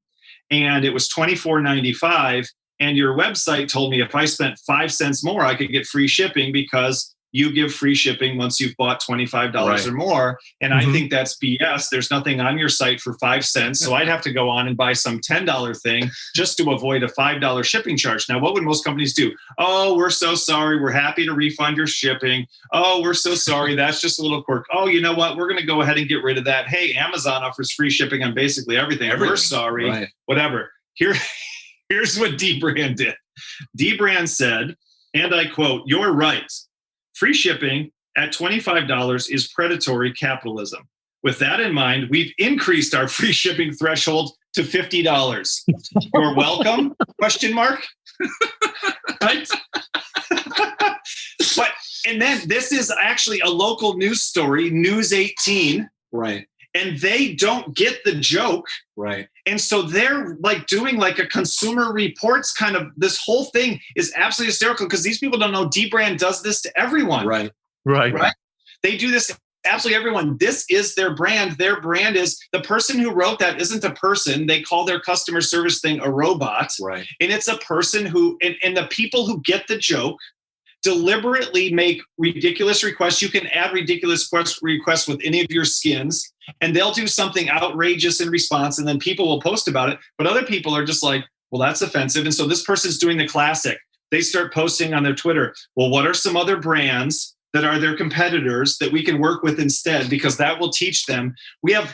and it was $24.95. And your website told me if I spent 5 cents more, I could get free shipping because you give free shipping once you've bought $25 or more. And I think that's BS. There's nothing on your site for 5 cents. So I'd have to go on and buy some $10 thing just to avoid a $5 shipping charge. Now, what would most companies do? Oh, we're so sorry. We're happy to refund your shipping. Oh, we're so sorry. That's just a little quirk. Oh, you know what? We're going to go ahead and get rid of that. Hey, Amazon offers free shipping on basically everything. We're sorry. Whatever. Here's what dbrand did. Dbrand said, and I quote, "You're right. Free shipping at $25 is predatory capitalism. With that in mind, we've increased our free shipping threshold to $50. You're welcome? Question mark. Right? But and then this is actually a local news story, News 18. Right. And they don't get the joke. Right. And so they're like doing like a Consumer Reports kind of, this whole thing is absolutely hysterical because these people don't know dbrand does this to everyone. Right. They do this to absolutely everyone. This is their brand. Their brand is, the person who wrote that isn't a person. They call their customer service thing a robot. Right. And it's a person who, and the people who get the joke deliberately make ridiculous requests. You can add ridiculous requests with any of your skins, and they'll do something outrageous in response, and then people will post about it. But other people are just like, well, that's offensive. And so this person's doing the classic. They start posting on their Twitter, well, what are some other brands that are their competitors that we can work with instead? Because that will teach them.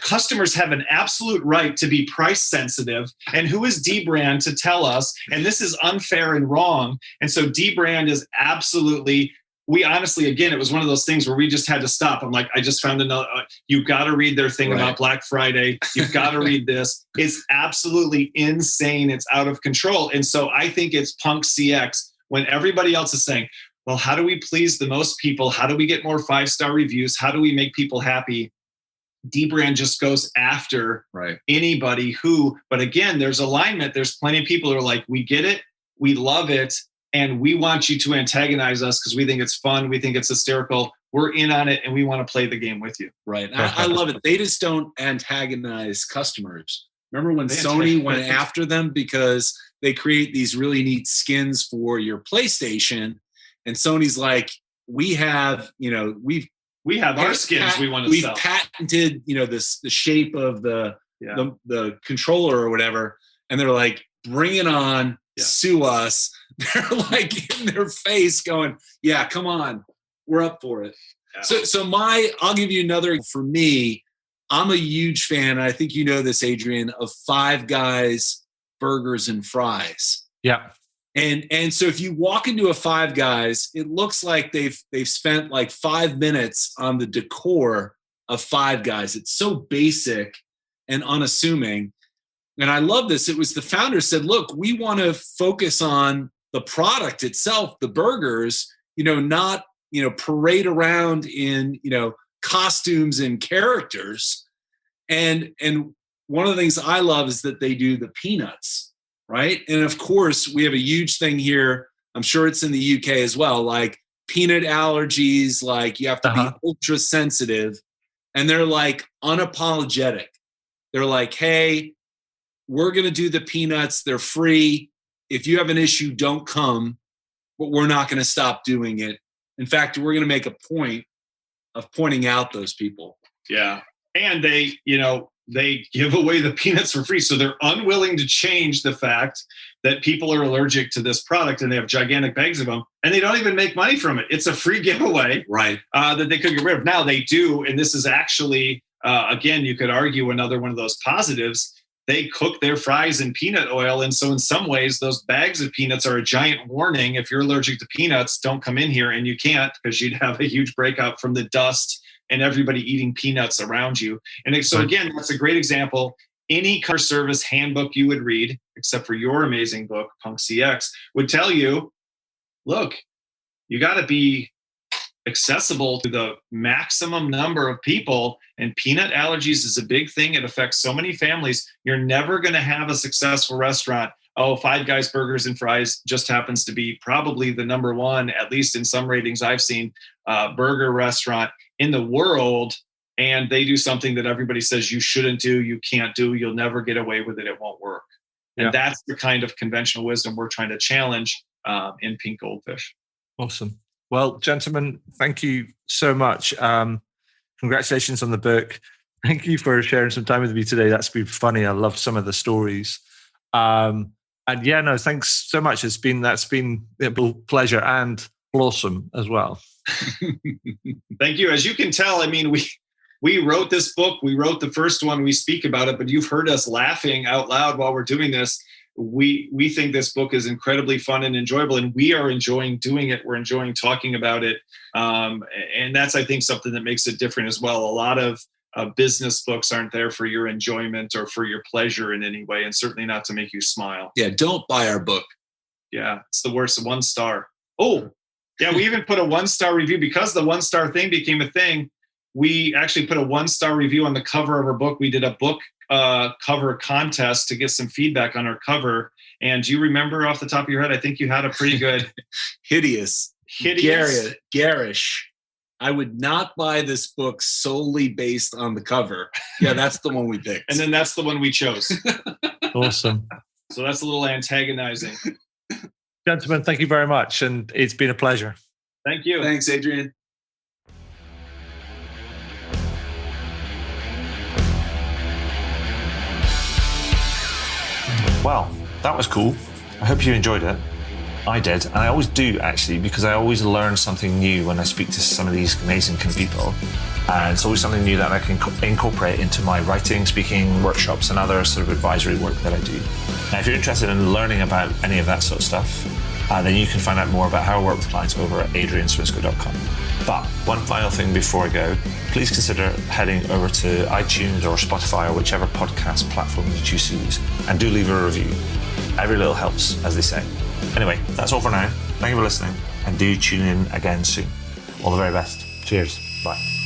Customers have an absolute right to be price sensitive. And who is dbrand to tell us? And this is unfair and wrong. And so dbrand is absolutely, we honestly, again, it was one of those things where we just had to stop. I'm like, I just found another, you've got to read their thing about Black Friday. You've got to read this. It's absolutely insane. It's out of control. And so I think it's punk CX when everybody else is saying, well, how do we please the most people? How do we get more 5-star reviews? How do we make people happy? dbrand just goes after anybody who, but again, there's alignment. There's plenty of people who are like, we get it, we love it, and we want you to antagonize us because we think it's fun, we think it's hysterical, we're in on it, and we want to play the game with you. Right. I love it. They just don't antagonize customers. Remember when Sony went after them because they create these really neat skins for your PlayStation? And Sony's like, we have our skins we want to sell. We've patented, the shape of the controller or whatever. And they're like, bring it on, sue us. They're like in their face going, yeah, come on, we're up for it. Yeah. So I'll give you another. For me, I'm a huge fan, and I think you know this, Adrian, of Five Guys burgers and fries. Yeah. And so if you walk into a Five Guys, it looks like they've spent like 5 minutes on the decor of Five Guys. It's so basic and unassuming. And I love this. It was the founder said, look, we want to focus on the product itself, the burgers, not, parade around in, costumes and characters. And one of the things I love is that they do the peanuts. Right. And of course, we have a huge thing here. I'm sure it's in the UK as well, like peanut allergies, like you have to be ultra sensitive. And they're like unapologetic. They're like, hey, we're going to do the peanuts. They're free. If you have an issue, don't come, but we're not going to stop doing it. In fact, we're going to make a point of pointing out those people. Yeah. And they give away the peanuts for free. So they're unwilling to change the fact that people are allergic to this product and they have gigantic bags of them and they don't even make money from it. It's a free giveaway, right? That they could get rid of. Now they do. And this is actually again, you could argue another one of those positives. They cook their fries in peanut oil. And so in some ways, those bags of peanuts are a giant warning. If you're allergic to peanuts, don't come in here. And you can't, because you'd have a huge breakout from the dust and everybody eating peanuts around you. And so again, that's a great example. Any customer service handbook you would read, except for your amazing book, Punk CX, would tell you, look, you got to be accessible to the maximum number of people, and peanut allergies is a big thing. It affects so many families. You're never going to have a successful restaurant. Oh, Five Guys Burgers and Fries just happens to be probably the number one, at least in some ratings I've seen, burger restaurant in the world. And they do something that everybody says you shouldn't do, you can't do, you'll never get away with it, it won't work. And that's the kind of conventional wisdom we're trying to challenge in Pink Goldfish. Awesome. Well, gentlemen, thank you so much. Congratulations on the book. Thank you for sharing some time with me today. That's been funny. I loved some of the stories. And thanks so much. That's been a pleasure and awesome as well. Thank you. As you can tell, I mean, we wrote this book. We wrote the first one. We speak about it, but you've heard us laughing out loud while we're doing this. We think this book is incredibly fun and enjoyable, and we are enjoying doing it. We're enjoying talking about it. And that's, I think, something that makes it different as well. A lot of business books aren't there for your enjoyment or for your pleasure in any way, and certainly not to make you smile. Yeah, don't buy our book. Yeah, it's the worst. 1 star. Oh, yeah, we even put a 1-star review because the 1-star thing became a thing. We actually put a 1-star review on the cover of our book. We did a book cover contest to get some feedback on our cover. And do you remember off the top of your head? I think you had a pretty good hideous, garish. I would not buy this book solely based on the cover. Yeah, that's the one we picked. And then that's the one we chose. Awesome. So that's a little antagonizing. Gentlemen, thank you very much. And it's been a pleasure. Thank you. Thanks, Adrian. Well, that was cool. I hope you enjoyed it. I did, and I always do actually, because I always learn something new when I speak to some of these amazing people. And it's always something new that I can incorporate into my writing, speaking, workshops, and other sort of advisory work that I do. Now, if you're interested in learning about any of that sort of stuff, then you can find out more about how I work with clients over at adrianswinscoe.com. But one final thing before I go, please consider heading over to iTunes or Spotify or whichever podcast platform you choose to use, and do leave a review. Every little helps, as they say. Anyway, that's all for now. Thank you for listening, and do tune in again soon. All the very best. Cheers. Bye.